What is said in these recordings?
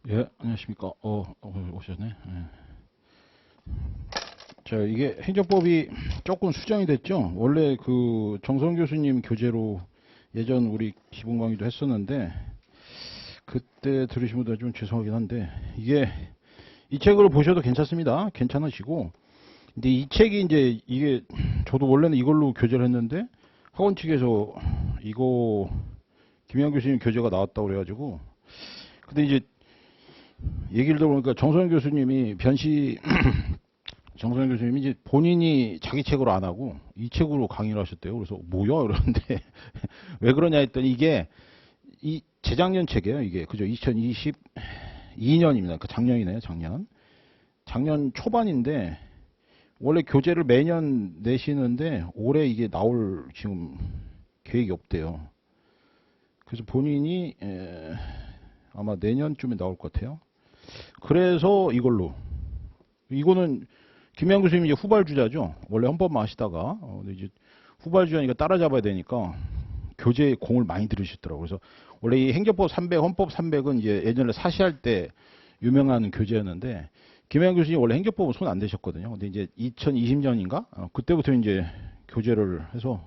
예, 안녕하십니까. 오셨네. 예. 자, 이게 행정법이 조금 수정이 됐죠. 원래 그 정성 교수님 교재로 예전 우리 기본 강의도 했었는데, 그때 들으신 분들 좀 죄송하긴 한데, 이게 이 책을 보셔도 괜찮습니다. 괜찮으시고. 근데 이 책이 이제 이게 저도 원래는 이걸로 교재를 했는데, 학원 측에서 이거 김양 교수님 교재가 나왔다고 그래가지고, 근데 이제 얘기를 들어보니까 정성 교수님이 정선 교수님이 이제 본인이 자기 책으로 안 하고 이 책으로 강의를 하셨대요. 그래서 뭐야? 이러는데 왜 그러냐 했더니 이게 이 재작년 책이에요. 이게 그죠? 2022년입니다. 그 작년이네요. 작년 초반인데 원래 교재를 매년 내시는데 올해 이게 나올 지금 계획이 없대요. 그래서 본인이 아마 내년쯤에 나올 것 같아요. 그래서 이거는 김양 교수님이 이제 후발주자죠. 원래 헌법만 하시다가 근데 이제 후발주자니까 따라잡아야 되니까 교재에 공을 많이 들으셨더라고요. 그래서 원래 이 행정법 300, 헌법 300은 이제 예전에 사시할 때 유명한 교재였는데 김양 교수님 원래 행정법은 손 안 대셨거든요. 근데 이제 2020년인가 그때부터 이제 교재를 해서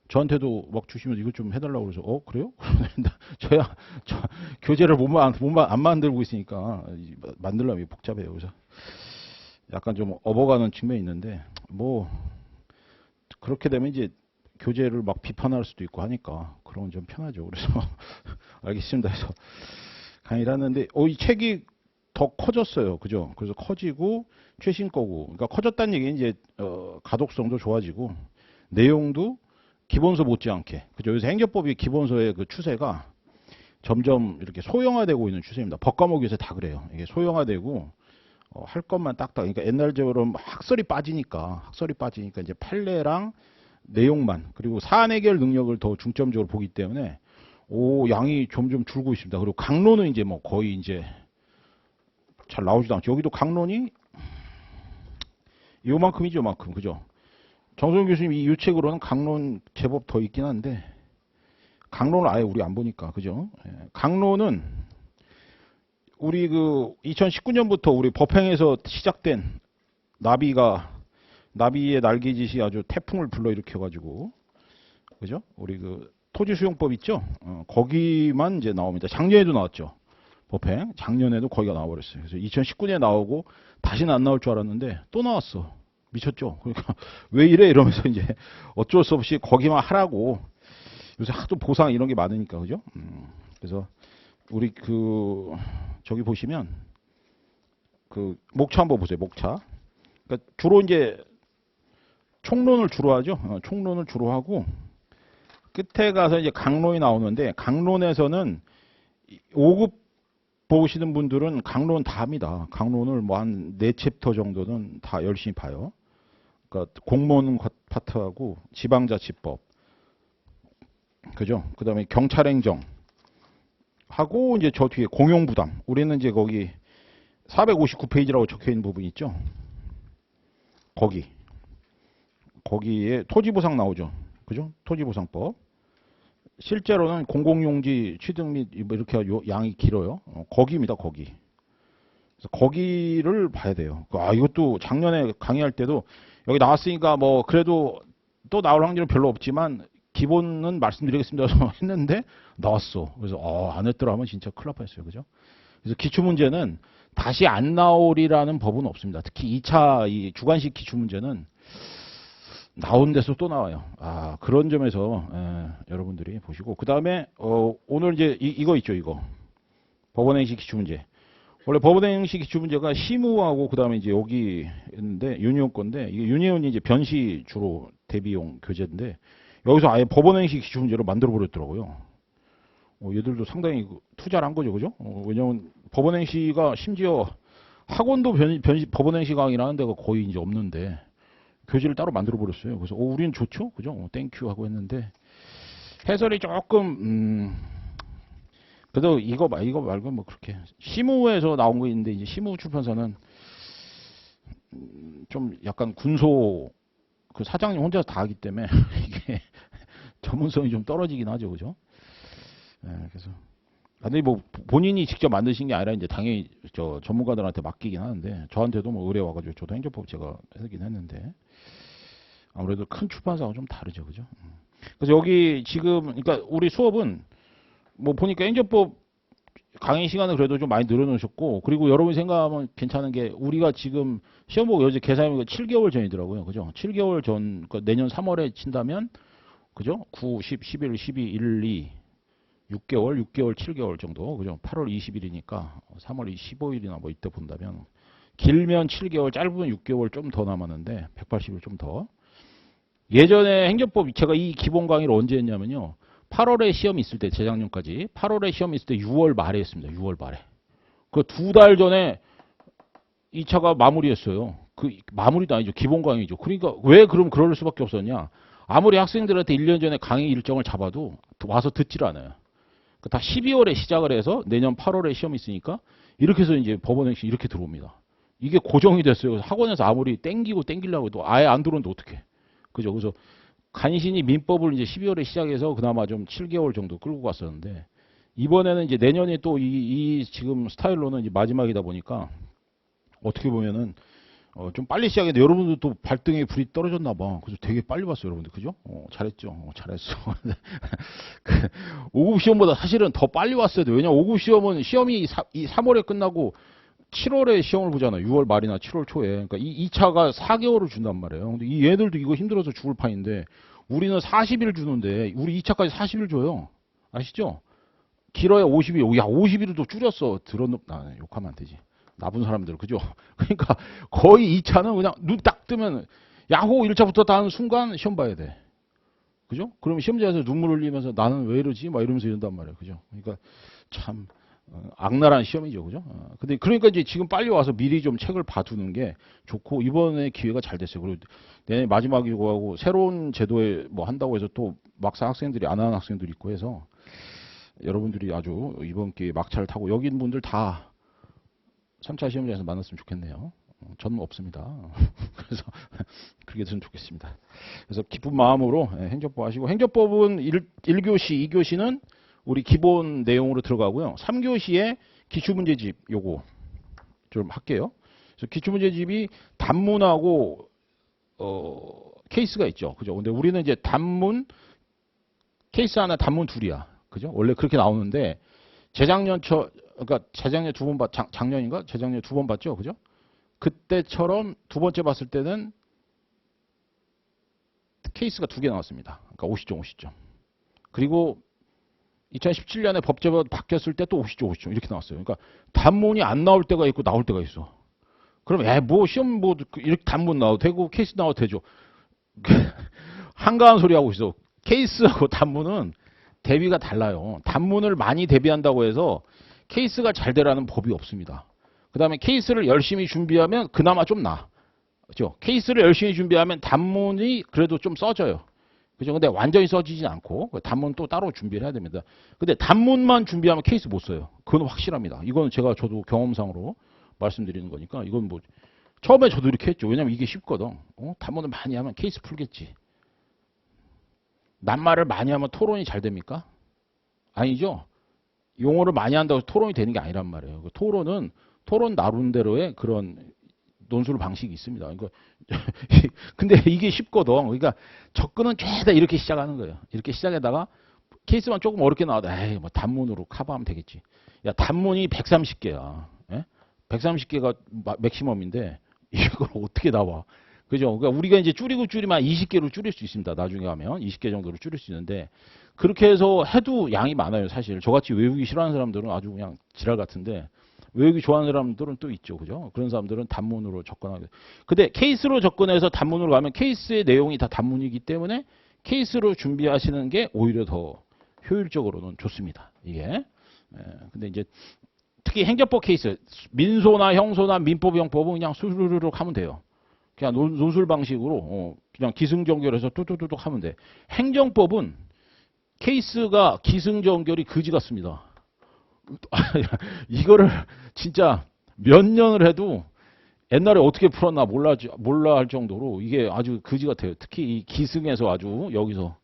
저한테도 막 주시면서 이것 좀 해달라고 그래서 그래요? 저 교재를 안 만들고 있으니까 만들려면 복잡해요. 그래서 약간 좀 업어가는 측면이 있는데 뭐 그렇게 되면 이제 교재를 막 비판할 수도 있고 하니까 그런 건 좀 편하죠. 그래서 알겠습니다 해서 강의를 하는데 이 책이 더 커졌어요. 그죠? 그래서 커지고 최신 거고 그러니까 커졌다는 얘기는 이제 가독성도 좋아지고 내용도 기본서 못지않게 그죠? 요새 행정법이 기본서의 그 추세가 점점 이렇게 소형화되고 있는 추세입니다. 법 과목이 요새 다 그래요. 이게 소형화되고 할 것만 딱딱. 그러니까 옛날처럼 학설이 빠지니까 이제 판례랑 내용만 그리고 사안 해결 능력을 더 중점적으로 보기 때문에 양이 점점 줄고 있습니다. 그리고 강론은 이제 뭐 거의 이제 잘 나오지도 않죠. 여기도 강론이 요만큼이죠, 요만큼. 그죠? 정소영 교수님 이 책으로는 강론 제법 더 있긴 한데 강론을 아예 우리 안 보니까 그죠? 강론은 우리 그 2019년부터 우리 법행에서 시작된 나비의 날개짓이 아주 태풍을 불러일으켜가지고 그죠? 우리 그 토지수용법 있죠? 거기만 이제 나옵니다. 작년에도 나왔죠. 법행 작년에도 거기가 나와버렸어요. 그래서 2019년에 나오고 다시는 안 나올 줄 알았는데 또 나왔어. 미쳤죠? 그러니까 왜 이래 이러면서 이제 어쩔 수 없이 거기만 하라고 요새 하도 보상 이런 게 많으니까 그죠? 그래서 우리 그 저기 보시면 그 목차 한번 보세요. 목차. 그러니까 주로 이제 총론을 주로 하죠. 총론을 주로 하고 끝에 가서 이제 강론이 나오는데 강론에서는 5급 보시는 분들은 강론 다 합니다. 강론을 뭐 한 4챕터 정도는 다 열심히 봐요. 그러니까 공무원 파트하고 지방자치법 그죠? 그다음에 경찰행정 하고 이제 저 뒤에 공용부담. 우리는 이제 거기 459페이지라고 적혀 있는 부분 있죠? 거기에 토지보상 나오죠. 그죠? 토지보상법. 실제로는 공공용지 취득 및 이렇게 양이 길어요. 거기입니다. 거기. 그래서 거기를 봐야 돼요. 이것도 작년에 강의할 때도 여기 나왔으니까 뭐 그래도 또 나올 확률은 별로 없지만 기본은 말씀드리겠습니다. 했는데 나왔어. 그래서 안 했더라 하면 진짜 큰일 날 뻔했어요. 그죠? 그래서 기출문제는 다시 안 나오리라는 법은 없습니다. 특히 2차 이 주관식 기출문제는 나온 데서 또 나와요. 그런 점에서 여러분들이 보시고 그 다음에 오늘 이제 이거 있죠. 이거 법원행시 기출문제. 원래 법원행시 기출문제가 시무하고 그 다음에 이제 여기 있는데 유니온 건데 이게 유니온이 이제 변시 주로 대비용 교재인데 여기서 아예 법원행시 기출문제로 만들어 버렸더라고요. 얘들도 상당히 투자를 한 거죠, 그죠? 왜냐면 법원행시가 심지어 학원도 법원행시 강의라는 데가 거의 이제 없는데 교재를 따로 만들어 버렸어요. 그래서 우리는 좋죠, 그죠? 땡큐 하고 했는데 해설이 조금 그래도 이거 말고 뭐 그렇게 시무에서 나온 거 있는데 이제 시무 출판사는 좀 약간 군소 그 사장님 혼자서 다 하기 때문에 이게 전문성이 좀 떨어지긴 하죠, 그죠? 그래서 근데 뭐 본인이 직접 만드신 게 아니라 이제 당연히 저 전문가들한테 맡기긴 하는데 저한테도 뭐 의뢰 와가지고 저도 행정법 제가 하긴 했는데 아무래도 큰 출판사하고 좀 다르죠, 그죠? 그래서 여기 지금 그러니까 우리 수업은 뭐 보니까 행정법 강의 시간을 그래도 좀 많이 늘어놓으셨고 그리고 여러분이 생각하면 괜찮은 게 우리가 지금 시험 보고 어제 계산해보니까 7개월 전이더라고요, 그죠? 7개월 전 그러니까 내년 3월에 친다면 그죠? 9, 10, 11, 12, 1, 2 6개월, 6개월, 7개월 정도, 그죠? 8월 20일이니까 3월 15일이나 뭐 이때 본다면 길면 7개월, 짧으면 6개월 좀 더 남았는데 180일 좀 더. 예전에 행정법 제가 이 기본 강의를 언제 했냐면요. 8월에 시험이 있을 때 재작년까지 8월에 시험이 있을 때 6월 말에 했습니다. 6월 말에. 그 2달 전에 2차가 마무리했어요. 그 마무리도 아니죠. 기본 강의죠. 그러니까 왜 그럼 그럴 수밖에 없었냐? 아무리 학생들한테 1년 전에 강의 일정을 잡아도 와서 듣질 않아요. 다 12월에 시작을 해서 내년 8월에 시험이 있으니까 이렇게 해서 이제 법원행시 이렇게 들어옵니다. 이게 고정이 됐어요. 학원에서 아무리 땡기고 땡기려고 해도 아예 안 들어오는데 어떡해. 그죠? 그래서 간신히 민법을 이제 12월에 시작해서 그나마 좀 7개월 정도 끌고 갔었는데 이번에는 이제 내년에 또 이 지금 스타일로는 이제 마지막이다 보니까 어떻게 보면은 좀 빨리 시작했는데 여러분들 또 발등에 불이 떨어졌나 봐. 그래서 되게 빨리 봤어요, 여러분들. 그죠? 잘했죠? 잘했어. 그 5급 시험보다 사실은 더 빨리 왔어야 돼. 왜냐 5급 시험은 시험이 3월에 끝나고 7월에 시험을 보잖아요. 6월 말이나 7월 초에. 그러니까 이 2차가 4개월을 준단 말이에요. 근데 이 얘들도 이거 힘들어서 죽을 판인데 우리는 40일 주는데 우리 2차까지 40일 줘요. 아시죠? 길어야 50일. 야, 50일을 또 줄였어. 욕하면 안 되지. 나쁜 사람들, 그죠? 그러니까 거의 2차는 그냥 눈 딱 뜨면 야호 1차부터 다 하는 순간 시험 봐야 돼. 그죠? 그러면 시험장에서 눈물 흘리면서 나는 왜 이러지? 막 이러면서 이런단 말이에요. 그죠? 그러니까 참 악랄한 시험이죠. 그죠? 근데 그러니까 이제 지금 빨리 와서 미리 좀 책을 봐두는 게 좋고 이번에 기회가 잘 됐어요. 그리고 내년 마지막이고 하고 새로운 제도에 뭐 한다고 해서 또 막상 학생들이 안 하는 학생들이 있고 해서 여러분들이 아주 이번 기회에 막차를 타고 여기 있는 분들 다 3차 시험장에서 만났으면 좋겠네요. 저는 없습니다. 그래서 그렇게 됐으면 좋겠습니다. 그래서 기쁜 마음으로 행정법 하시고 행정법은 1교시, 2교시는 우리 기본 내용으로 들어가고요. 3교시에 기출문제집 요거 좀 할게요. 그래서 기출문제집이 단문하고 케이스가 있죠. 그죠? 근데 우리는 이제 단문 케이스 하나, 단문 둘이야. 그죠? 원래 그렇게 나오는데 그러니까 재작년 2번 작년인가? 재작년 2번 봤죠? 그죠? 그때처럼 두 번째 봤을 때는 케이스가 2개 나왔습니다. 그러니까 50점, 50점. 그리고 2017년에 법제가 바뀌었을 때 또 50점, 50점 이렇게 나왔어요. 그러니까 단문이 안 나올 때가 있고 나올 때가 있어. 그럼 뭐 시험 뭐 이렇게 단문 나와도 되고 케이스 나와도 되죠. 한가한 소리 하고 있어. 케이스하고 단문은 대비가 달라요. 단문을 많이 대비한다고 해서 케이스가 잘 되라는 법이 없습니다. 그 다음에 케이스를 열심히 준비하면 그나마 좀 나아. 그죠? 케이스를 열심히 준비하면 단문이 그래도 좀 써져요. 그죠? 근데 완전히 써지진 않고 단문 또 따로 준비를 해야 됩니다. 근데 단문만 준비하면 케이스 못 써요. 그건 확실합니다. 이건 저도 경험상으로 말씀드리는 거니까 이건 뭐 처음에 저도 이렇게 했죠. 왜냐면 이게 쉽거든. 단문을 많이 하면 케이스 풀겠지. 낱말을 많이 하면 토론이 잘 됩니까? 아니죠. 용어를 많이 한다고 토론이 되는 게 아니란 말이에요. 토론 나름대로의 그런 논술 방식이 있습니다. 그러니까 근데 이게 쉽거든. 그러니까 접근은 죄다 이렇게 시작하는 거예요. 이렇게 시작에다가 케이스만 조금 어렵게 나와도 에이 뭐 단문으로 커버하면 되겠지. 야 단문이 130개야. 예? 130개가 맥시멈인데 이걸 어떻게 나와? 그죠? 그러니까 우리가 이제 줄이면 20개로 줄일 수 있습니다. 나중에 하면 20개 정도로 줄일 수 있는데 그렇게 해서 해도 양이 많아요. 사실 저같이 외우기 싫어하는 사람들은 아주 그냥 지랄 같은데 외우기 좋아하는 사람들은 또 있죠. 그죠? 그런 사람들은 단문으로 접근하게. 근데 케이스로 접근해서 단문으로 가면 케이스의 내용이 다 단문이기 때문에 케이스로 준비하시는 게 오히려 더 효율적으로는 좋습니다. 이게. 근데 이제 특히 행정법 케이스, 민소나 형소나 민법, 형법은 그냥 수르륵 하면 돼요. 그냥 논술 방식으로 그냥 기승전결해서 뚜뚜뚜뚝 하면 돼. 행정법은 케이스가 기승전결이 그지 같습니다. 이거를 진짜 몇 년을 해도 옛날에 어떻게 풀었나 몰라 할 정도로 이게 아주 그지 같아요. 특히 이 기승에서 아주 여기서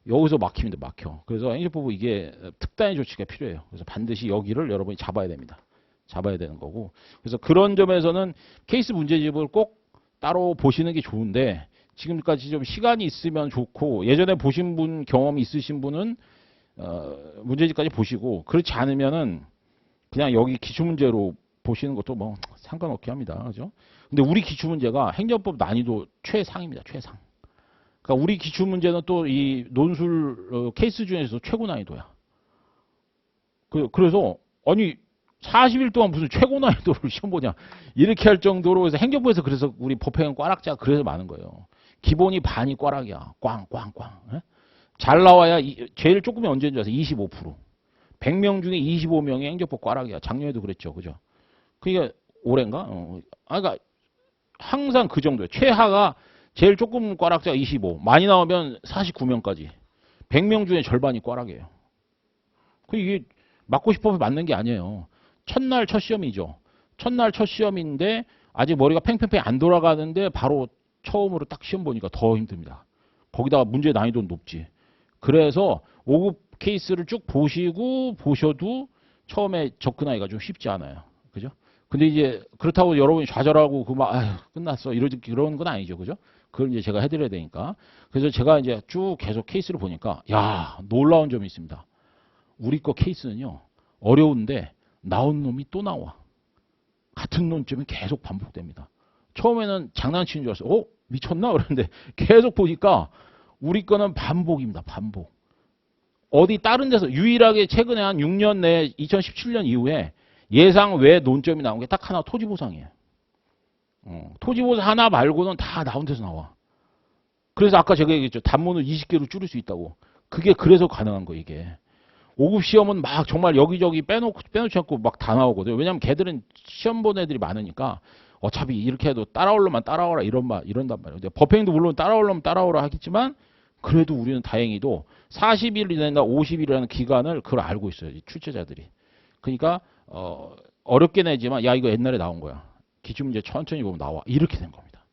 여기서 막힙니다. 막혀. 그래서 행정법은 이게 특단의 조치가 필요해요. 그래서 반드시 여기를 여러분이 잡아야 됩니다. 잡아야 되는 거고. 그래서 그런 점에서는 케이스 문제집을 꼭 따로 보시는 게 좋은데 지금까지 좀 시간이 있으면 좋고 예전에 보신 분 경험이 있으신 분은 문제집까지 보시고 그렇지 않으면은 그냥 여기 기출문제로 보시는 것도 뭐 상관없게 합니다. 그죠? 근데 우리 기출문제가 행정법 난이도 최상입니다. 최상. 그러니까 우리 기출문제는 또 이 논술 케이스 중에서 최고 난이도야. 그래서 아니 40일 동안 무슨 최고 난이도를 시험 보냐 이렇게 할 정도로 그래서 행정부에서 그래서 우리 법행은 꽈락자 그래서 많은 거예요. 기본이 반이 꽈락이야. 꽝꽝꽝. 예? 잘 나와야 제일 조금이 언제인 줄 아세요? 25%. 100명 중에 25명이 행정법 꽈락이야. 작년에도 그랬죠. 그죠? 그러니까 올해인가? 그러니까 항상 그 정도예요. 최하가 제일 조금 꽈락자가 25. 많이 나오면 49명까지. 100명 중에 절반이 꽈락이에요. 이게 맞고 싶어서 맞는 게 아니에요. 첫날 첫 시험이죠. 첫날 첫 시험인데 아직 머리가 팽팽팽 안 돌아가는데 바로 처음으로 딱 시험 보니까 더 힘듭니다. 거기다가 문제 난이도는 높지. 그래서 5급 케이스를 쭉 보셔도 처음에 접근하기가 좀 쉽지 않아요. 그죠? 근데 이제 그렇다고 여러분이 좌절하고 끝났어. 그런 건 아니죠. 그죠? 그걸 이제 제가 해드려야 되니까. 그래서 제가 이제 쭉 계속 케이스를 보니까 야, 놀라운 점이 있습니다. 우리 거 케이스는요. 어려운데 나온 놈이 또 나와. 같은 논점이 계속 반복됩니다. 처음에는 장난치는 줄 알았어요. 미쳤나? 그랬는데 계속 보니까 우리 거는 반복입니다. 반복. 어디 다른 데서 유일하게 최근에 한 6년 내에 2017년 이후에 예상 외 논점이 나온 게 딱 하나 토지보상이에요. 토지보상 하나 말고는 다 나온 데서 나와. 그래서 아까 제가 얘기했죠. 단문을 20개로 줄일 수 있다고. 그게 그래서 가능한 거 이게. 5급 시험은 막 정말 여기저기 빼놓지 않고 막 다 나오거든요. 왜냐면 걔들은 시험 본 애들이 많으니까 어차피 이렇게 해도 따라오려면 따라오라 이런단 말이에요. 근데 법행도 물론 따라오려면 따라오라 하겠지만 그래도 우리는 다행히도 40일이나 50일이라는 기간을 그걸 알고 있어요. 이 출제자들이. 그러니까 어렵게 내지만 야 이거 옛날에 나온 거야. 기출문제 천천히 보면 나와. 이렇게 된 겁니다.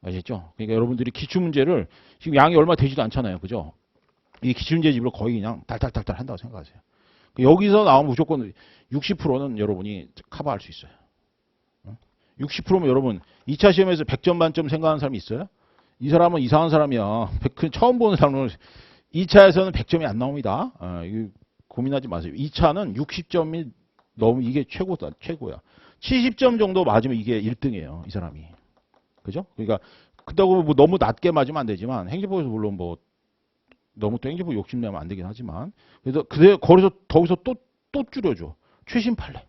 아시겠죠? 그러니까 여러분들이 기출문제를 지금 양이 얼마 되지도 않잖아요. 그죠? 이 기출문제집을 거의 그냥 달달달달 한다고 생각하세요. 여기서 나오면 무조건 60%는 여러분이 커버할 수 있어요. 60%면 여러분 2차 시험에서 100점 만점 생각하는 사람이 있어요? 이 사람은 이상한 사람이야. 처음 보는 사람은 2차에서는 100점이 안 나옵니다. 이거 고민하지 마세요. 2차는 60점이 너무 이게 최고야. 70점 정도 맞으면 이게 1등이에요. 이 사람이. 그죠? 그러니까 그렇다고 뭐 너무 낮게 맞으면 안 되지만 행정법에서 물론 뭐 너무 또 행정법 욕심내면 안 되긴 하지만 그래서 거기서 또 줄여줘. 최신 판례.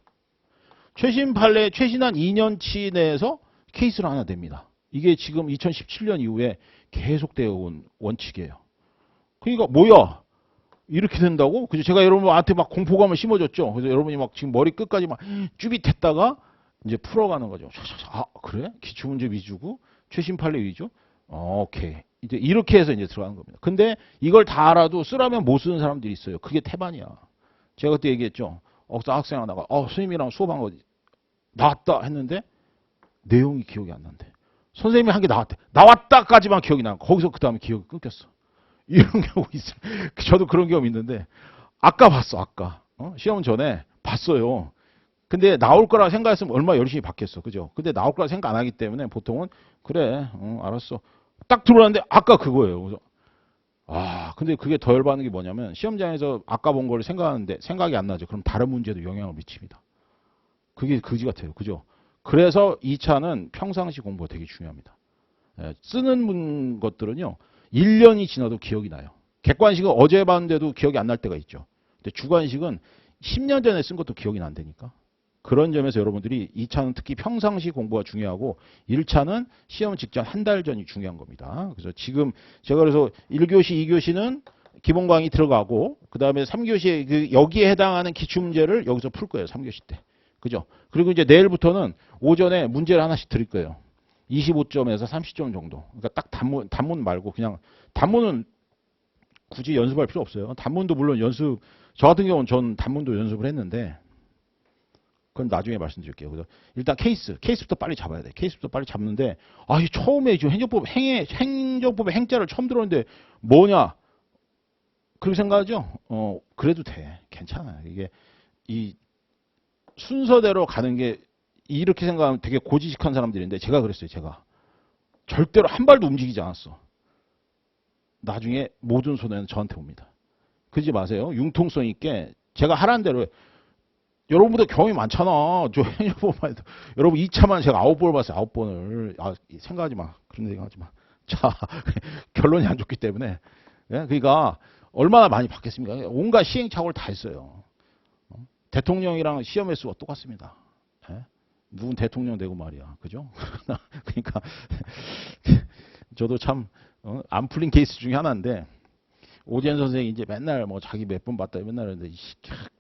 최신한 2년치 내에서 케이스를 하나 냅니다. 이게 지금 2017년 이후에 계속되어 온 원칙이에요. 그러니까 뭐야? 이렇게 된다고? 그죠? 제가 여러분한테 막 공포감을 심어줬죠. 그래서 여러분이 막 지금 머리 끝까지 막 쭈빗했다가 이제 풀어가는 거죠. 그래? 기출문제 위주고 최신 판례 위주? 오케이. 이제 이렇게 해서 이제 들어가는 겁니다. 근데 이걸 다 알아도 쓰라면 못 쓰는 사람들이 있어요. 그게 태반이야. 제가 그때 얘기했죠. 학생 하나가 선생님이랑 수업한 거 나왔다 했는데 내용이 기억이 안 난대. 선생님이 한 게 나왔다까지만 기억이 나. 거기서 그 다음에 기억이 끊겼어. 이런 경우 있어요. 저도 그런 경험 있는데 아까 봤어. 아까 시험 전에 봤어요. 근데 나올 거라 생각했으면 얼마나 열심히 봤겠어. 그죠? 근데 나올 거라 생각 안 하기 때문에 보통은 그래 알았어. 딱 들어왔는데 아까 그거예요. 그래서 근데 그게 더 열받는 게 뭐냐면 시험장에서 아까 본 걸 생각하는데 생각이 안 나죠. 그럼 다른 문제도 영향을 미칩니다. 그게 그지 같아요. 그죠? 그래서 2차는 평상시 공부가 되게 중요합니다. 쓰는 것들은요. 1년이 지나도 기억이 나요. 객관식은 어제 봤는데도 기억이 안 날 때가 있죠. 근데 주관식은 10년 전에 쓴 것도 기억이 난다니까. 그런 점에서 여러분들이 2차는 특히 평상시 공부가 중요하고 1차는 시험 직전 한 달 전이 중요한 겁니다. 그래서 지금 제가 그래서 1교시, 2교시는 기본 강의 들어가고 그 다음에 3교시 여기에 해당하는 기출문제를 여기서 풀 거예요. 3교시 때. 그죠? 그리고 이제 내일부터는 오전에 문제를 하나씩 드릴 거예요. 25점에서 30점 정도. 그러니까 딱 단문 말고 그냥 단문은 굳이 연습할 필요 없어요. 단문도 물론 저 같은 경우는 전 단문도 연습을 했는데 그건 나중에 말씀드릴게요. 그래서 일단 케이스부터 빨리 잡아야 돼. 케이스부터 빨리 잡는데 처음에 지금 행정법의 행자를 처음 들었는데 뭐냐? 그렇게 생각하죠? 그래도 돼. 괜찮아. 이게, 이 순서대로 가는 게, 이렇게 생각하면 되게 고지식한 사람들인데, 제가 그랬어요, 제가. 절대로 한 발도 움직이지 않았어. 나중에 모든 손해는 저한테 옵니다. 그러지 마세요. 융통성 있게, 제가 하라는 대로, 여러분보다 경험이 많잖아. 저 행여보만 해도. 여러분 2차만 제가 9번을 봤어요. 9번을. 생각하지 마. 그런 생각하지 마. 자, 결론이 안 좋기 때문에. 예? 그러니까 얼마나 많이 받겠습니까? 온갖 시행착오를 다 했어요. 대통령이랑 시험 횟수가 똑같습니다. 예? 누군 대통령 되고 말이야. 그죠? 그러니까 저도 참 안 풀린 케이스 중에 하나인데 오지현 선생이 이제 맨날 뭐 자기 몇 번 봤다 맨날 하는데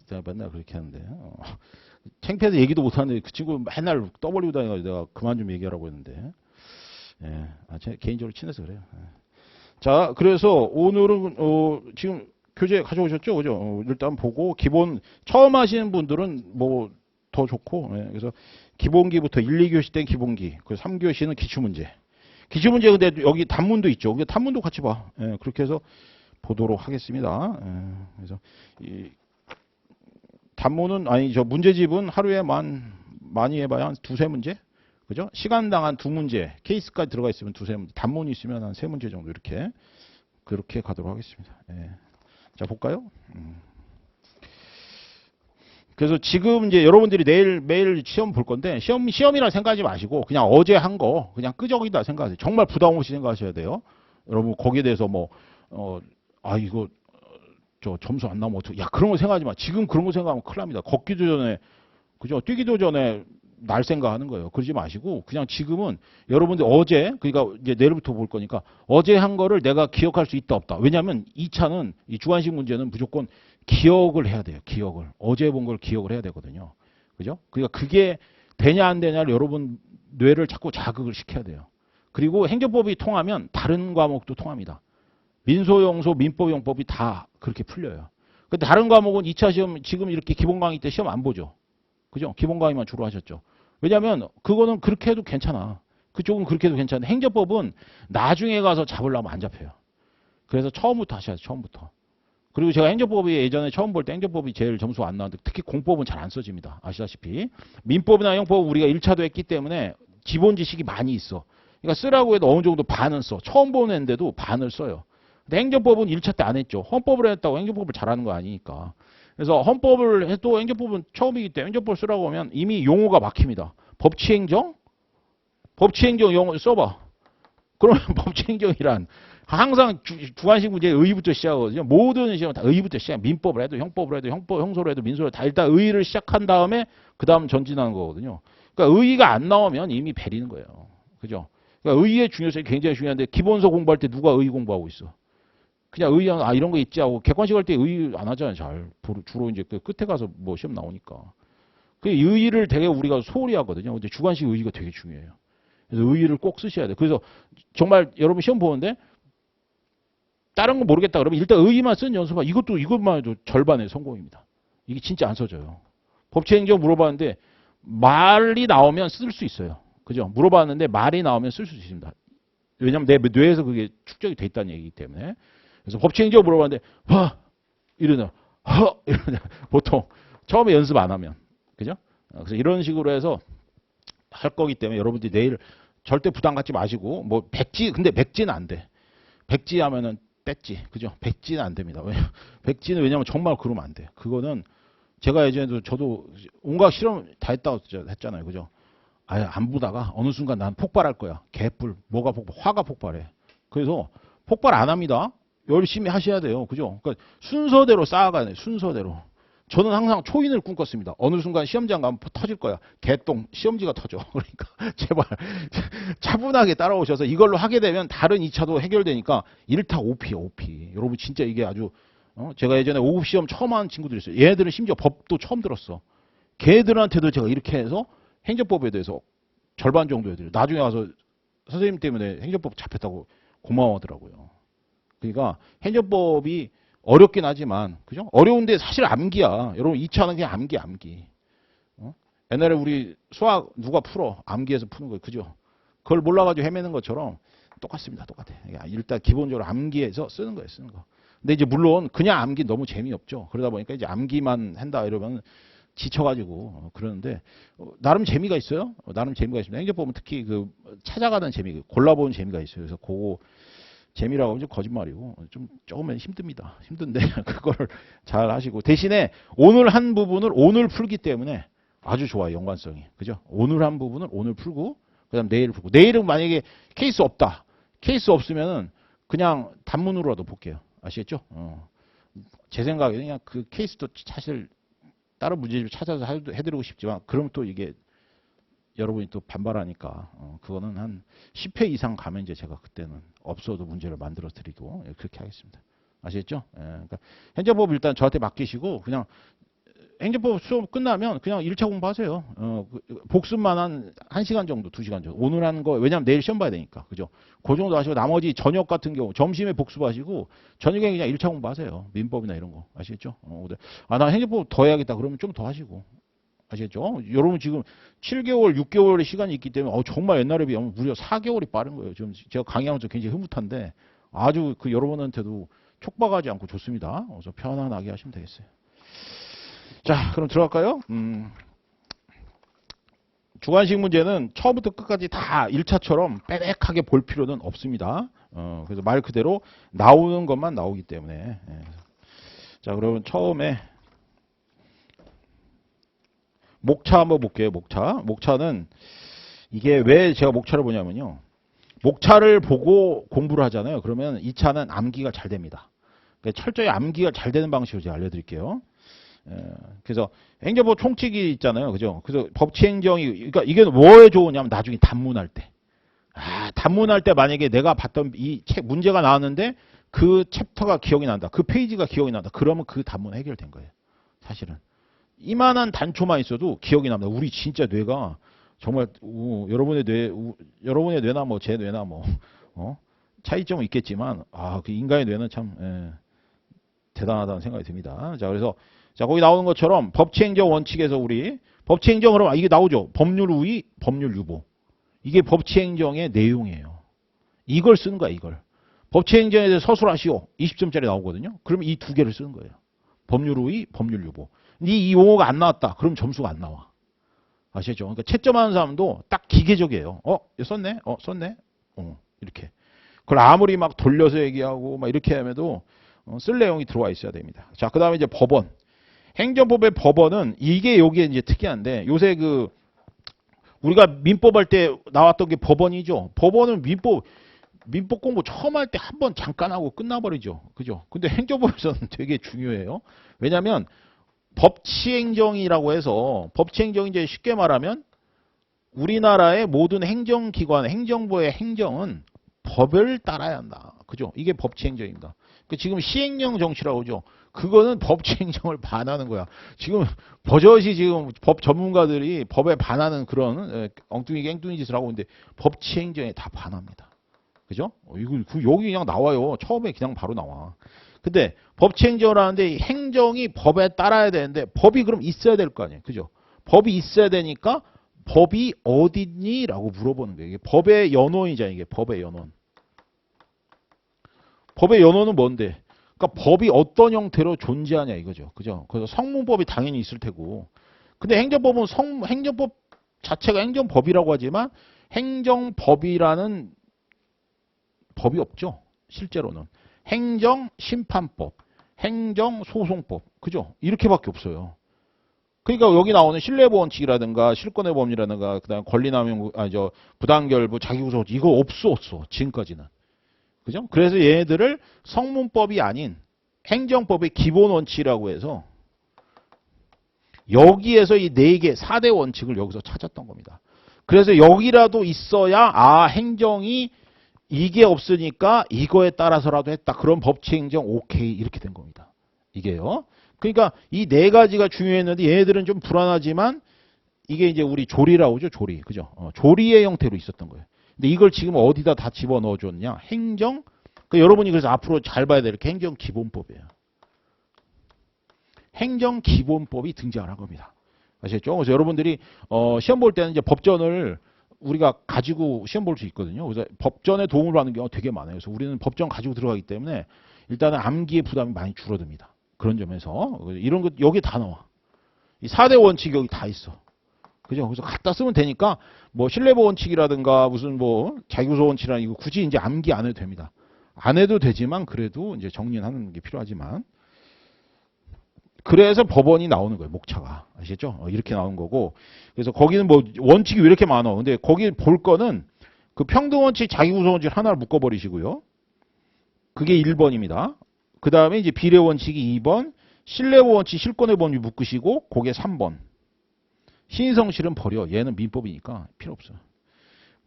내가 맨날 그렇게 하는데 창피해서 얘기도 못하는데 그 친구 맨날 떠벌리고 다녀가지고 내가 그만 좀 얘기하라고 했는데 예, 제가 개인적으로 친해서 그래요. 예. 자, 그래서 오늘은 지금 교재 가져오셨죠, 그죠? 일단 보고 기본 처음 하시는 분들은 뭐 더 좋고 예, 그래서 기본기부터 1, 2교시 땐 기본기, 그 3교시는 기출문제. 기출문제 근데 여기 단문도 있죠. 단문도 같이 봐. 예, 그렇게 해서 보도록 하겠습니다. 예, 그래서 이 단문은 저 문제집은 하루에 많이 해봐야 한 2-3문제? 그죠? 시간당 한 2문제, 케이스까지 들어가 있으면 2-3문제, 단문이 있으면 한 3문제 정도 이렇게 그렇게 가도록 하겠습니다. 예. 자, 볼까요? 그래서 지금 이제 여러분들이 매일 시험 볼 건데 시험이라 생각하지 마시고 그냥 어제 한 거 그냥 끄적이다 생각하세요. 정말 부담 없이 생각하셔야 돼요. 여러분 거기에 대해서 뭐 이거 저 점수 안 나오면 어떡해. 야, 그런 거 생각하지 마. 지금 그런 거 생각하면 큰일 납니다. 걷기도 전에, 그죠? 뛰기도 전에 날 생각하는 거예요. 그러지 마시고, 그냥 지금은 여러분들 어제, 그러니까 이제 내일부터 볼 거니까, 어제 한 거를 내가 기억할 수 있다, 없다. 왜냐면 2차는, 이 주관식 문제는 무조건 기억을 해야 돼요. 기억을. 어제 본 걸 기억을 해야 되거든요. 그죠? 그러니까 그게 되냐, 안 되냐를 여러분 뇌를 자꾸 자극을 시켜야 돼요. 그리고 행정법이 통하면 다른 과목도 통합니다. 민소용소, 민법용법이 다 그렇게 풀려요. 근데 다른 과목은 2차 시험 지금 이렇게 기본 강의 때 시험 안 보죠. 그죠? 기본 강의만 주로 하셨죠. 왜냐하면 그거는 그렇게 해도 괜찮아. 그쪽은 그렇게 해도 괜찮은데 행정법은 나중에 가서 잡으려면 안 잡혀요. 그래서 처음부터 하셔야죠. 처음부터. 그리고 제가 행정법이 예전에 처음 볼 때 행정법이 제일 점수가 안 나왔는데 특히 공법은 잘 안 써집니다. 아시다시피. 민법이나 형법은 우리가 1차도 했기 때문에 기본 지식이 많이 있어. 그러니까 쓰라고 해도 어느 정도 반은 써. 처음 보는 애인데도 반을 써요. 근데 행정법은 1차 때 안 했죠. 헌법을 했다고 행정법을 잘하는 거 아니니까. 그래서 헌법을 해도 행정법은 처음이기 때문에 행정법 쓰라고 하면 이미 용어가 막힙니다. 법치행정? 법치행정 용어 써봐. 그러면 법치행정이란 항상 주관식 문제 의의부터 시작하거든요. 모든 시험은 다 의의부터 시작. 민법을 해도 형법을 해도 형소를 해도 민소를 다 일단 의의를 시작한 다음에 그 다음 전진하는 거거든요. 그러니까 의의가 안 나오면 이미 베리는 거예요. 그죠? 그러니까 의의의 중요성이 굉장히 중요한데 기본서 공부할 때 누가 의의 공부하고 있어? 그냥 의의하면 이런 거 있지 하고 객관식 할 때 의의 안 하잖아요. 잘 주로 이제 그 끝에 가서 뭐 시험 나오니까. 그 의의를 되게 우리가 소홀히 하거든요. 근데 주관식 의의가 되게 중요해요. 그래서 의의를 꼭 쓰셔야 돼요. 그래서 정말 여러분 시험 보는데 다른 거 모르겠다 그러면 일단 의의만 쓰는 연습하. 이것만 해도 절반의 성공입니다. 이게 진짜 안 써져요. 법치행정 물어봤는데 말이 나오면 쓸 수 있어요. 그죠? 물어봤는데 말이 나오면 쓸 수 있습니다. 왜냐면 내 뇌에서 그게 축적이 돼 있다는 얘기이기 때문에. 그래서 법치행정 물어봤는데 이러냐 보통 처음에 연습 안 하면 그죠? 그래서 이런 식으로 해서 할 거기 때문에 여러분들이 내일 절대 부담 갖지 마시고 뭐 근데 백지는 안 돼. 백지 하면은 뺐지 그죠? 백지는 안 됩니다. 백지는 왜냐면 정말 그러면 안 돼. 그거는 제가 예전에도 저도 온갖 실험 다 했다고 했잖아요. 그죠? 안 보다가 어느 순간 난 폭발할 거야. 개뿔 화가 폭발해. 그래서 폭발 안 합니다. 열심히 하셔야 돼요. 그죠? 그러니까 순서대로 쌓아가야 돼요. 순서대로. 저는 항상 초인을 꿈꿨습니다. 어느 순간 시험장 가면 터질 거야. 개똥, 시험지가 터져. 그러니까 제발 차분하게 따라오셔서 이걸로 하게 되면 다른 2차도 해결되니까 1타 5피예요. 5피. 여러분 진짜 이게 아주 제가 예전에 5급 시험 처음 한 친구들이 있어요. 얘네들은 심지어 법도 처음 들었어. 걔들한테도 제가 이렇게 해서 행정법에 대해서 절반 정도 해드려요. 나중에 와서 선생님 때문에 행정법 잡혔다고 고마워하더라고요. 그러니까 행정법이 어렵긴 하지만 그죠? 어려운데 사실 암기야. 여러분 2차는 그냥 암기. 옛날에 우리 수학 누가 풀어? 암기해서 푸는 거예요. 그죠? 그걸 몰라가지고 헤매는 것처럼 똑같습니다. 똑같아. 일단 기본적으로 암기해서 쓰는 거예요. 쓰는 거. 근데 이제 물론 그냥 암기 너무 재미없죠. 그러다 보니까 이제 암기만 한다 이러면 지쳐가지고 그러는데 나름 재미가 있어요. 나름 재미가 있습니다. 행정법은 특히 그 찾아가는 재미, 골라보는 재미가 있어요. 그래서 그거 재미라고 하면 좀 거짓말이고 좀 조금은 힘듭니다. 힘든데 그거를 잘 하시고 대신에 오늘 한 부분을 오늘 풀기 때문에 아주 좋아요. 연관성이. 그죠? 오늘 한 부분을 오늘 풀고 그다음 내일 풀고 내일은 만약에 케이스 없다. 케이스 없으면은 그냥 단문으로라도 볼게요. 아시겠죠? 제 생각에 그냥 그 케이스도 사실 다른 문제집 찾아서 해드리고 싶지만 그럼 또 이게 여러분이 또 반발하니까 그거는 한 10회 이상 가면 이제 제가 그때는 없어도 문제를 만들어 드리고 그렇게 하겠습니다. 아시겠죠? 예, 그러니까 행정법 일단 저한테 맡기시고 그냥 행정법 수업 끝나면 그냥 1차 공부하세요. 복습만 한 1시간 정도, 2시간 정도. 오늘 한 거, 왜냐면 내일 시험 봐야 되니까. 그죠? 그 정도 하시고 나머지 저녁 같은 경우, 점심에 복습하시고 저녁에 그냥 1차 공부하세요. 민법이나 이런 거. 아시겠죠? 나 행정법 더 해야겠다. 그러면 좀 더 하시고. 아시겠죠? 여러분 지금 7개월, 6개월의 시간이 있기 때문에 정말 옛날에 비하면 무려 4개월이 빠른 거예요. 지금 제가 강의하면서 굉장히 흐뭇한데 아주 그 여러분한테도 촉박하지 않고 좋습니다. 그래서 편안하게 하시면 되겠어요. 자, 그럼 들어갈까요? 주관식 문제는 처음부터 끝까지 다 1차처럼 빼백하게 볼 필요는 없습니다. 그래서 말 그대로 나오는 것만 나오기 때문에. 자, 그러면 처음에 목차 한번 볼게요. 목차는 이게 왜 제가 목차를 보냐면요. 목차를 보고 공부를 하잖아요. 그러면 2차는 암기가 잘 됩니다. 그러니까 철저히 암기가 잘 되는 방식으로 제가 알려드릴게요. 그래서 행정법 총칙이 있잖아요. 그죠? 그래서 법치행정이, 그러니까 이게 뭐에 좋으냐면 나중에 단문할 때. 단문할 때 만약에 내가 봤던 이 책 문제가 나왔는데 그 챕터가 기억이 난다. 그 페이지가 기억이 난다. 그러면 그 단문 해결된 거예요. 사실은. 이만한 단초만 있어도 기억이 납니다. 우리 진짜 뇌가 정말 여러분의 뇌나 뭐 제 뇌나 뭐 차이점은 있겠지만 그 인간의 뇌는 참 대단하다는 생각이 듭니다. 자, 그래서 자, 거기 나오는 것처럼 법치행정 원칙에서 우리 법치행정 그러면 이게 나오죠. 법률 우위, 법률 유보. 이게 법치행정의 내용이에요. 이걸 쓰는 거야, 이걸. 법치행정에 대해서 서술하시오. 20점짜리 나오거든요. 그러면 이 두 개를 쓰는 거예요. 법률 우위, 법률 유보. 이 용어가 안 나왔다. 그럼 점수가 안 나와. 아시죠? 그러니까 채점하는 사람도 딱 기계적이에요. 썼네? 썼네? 이렇게. 그걸 아무리 막 돌려서 얘기하고 막 이렇게 하면도 쓸 내용이 들어와 있어야 됩니다. 자, 그 다음에 이제 법원. 행정법의 법원은 이게 여기에 이제 특이한데 요새 우리가 민법 할 때 나왔던 게 법원이죠. 법원은 민법 공부 처음 할 때 한 번 잠깐 하고 끝나버리죠. 그죠? 근데 행정법에서는 되게 중요해요. 왜냐면 법치행정이라고 해서 법치행정이 이제 쉽게 말하면 우리나라의 모든 행정기관, 행정부의 행정은 법을 따라야 한다. 그죠? 이게 법치행정입니다. 지금 시행령 정치라고 하죠. 그거는 법치행정을 반하는 거야. 지금 버젓이 지금 법 전문가들이 법에 반하는 그런 엉뚱이 깽뚱이 짓을 하고 있는데 법치행정에 다 반합니다. 그죠? 이거 여기 그냥 나와요. 처음에 그냥 바로 나와. 근데 법치행정을 하는데 행정이 법에 따라야 되는데 법이 그럼 있어야 될 거 아니에요. 그죠? 법이 있어야 되니까 법이 어딨니? 라고 물어보는 거예요. 이게 법의 연원이잖아요. 이게 법의 연원. 법의 연원은 뭔데? 그러니까 법이 어떤 형태로 존재하냐 이거죠. 그죠? 그래서 성문법이 당연히 있을 테고. 근데 행정법은 행정법 자체가 행정법이라고 하지만 행정법이라는 법이 없죠. 실제로는. 행정심판법, 행정소송법. 그죠? 이렇게밖에 없어요. 그러니까 여기 나오는 신뢰보원칙이라든가 실권의 법리라든가 그다음에 권리남용 부당결부 자기구속 이거 없었어. 지금까지는. 그죠? 그래서 얘네들을 성문법이 아닌 행정법의 기본 원칙이라고 해서 여기에서 이 4개 4대 원칙을 여기서 찾았던 겁니다. 그래서 여기라도 있어야 행정이 이게 없으니까 이거에 따라서라도 했다. 그런 법치행정 오케이 이렇게 된 겁니다. 이게요. 그러니까 이 4가지가 중요했는데 얘네들은 좀 불안하지만 이게 이제 우리 조리라고 하죠. 조리. 그죠? 조리의 형태로 있었던 거예요. 근데 이걸 지금 어디다 다 집어넣어 줬냐? 행정. 그러니까 여러분이 그래서 앞으로 잘 봐야 될 게 행정기본법이에요. 행정기본법이 등장을 한 겁니다. 아시겠죠? 그래서 여러분들이 시험 볼 때는 이제 법전을 우리가 가지고 시험 볼 수 있거든요. 그래서 법전에 도움을 받는 경우가 되게 많아요. 그래서 우리는 법전 가지고 들어가기 때문에 일단은 암기의 부담이 많이 줄어듭니다. 그런 점에서 이런 것 여기 다 나와. 이 4대 원칙 여기 다 있어. 그죠? 그래서 갖다 쓰면 되니까 뭐 신뢰보 원칙이라든가 무슨 뭐 자기구조 원칙이라 이거 굳이 이제 암기 안 해도 됩니다. 안 해도 되지만 그래도 이제 정리하는 게 필요하지만 그래서 법원이 나오는 거예요. 목차가. 아시겠죠? 이렇게 나온 거고. 그래서 거기는 뭐 원칙이 왜 이렇게 많아. 근데 거기 볼 거는 그 평등원칙, 자기구조원칙 하나를 묶어버리시고요. 그게 1번입니다. 그 다음에 이제 비례원칙이 2번, 신뢰원칙, 실권의 범위 묶으시고, 그게 3번. 신성실은 버려. 얘는 민법이니까 필요 없어.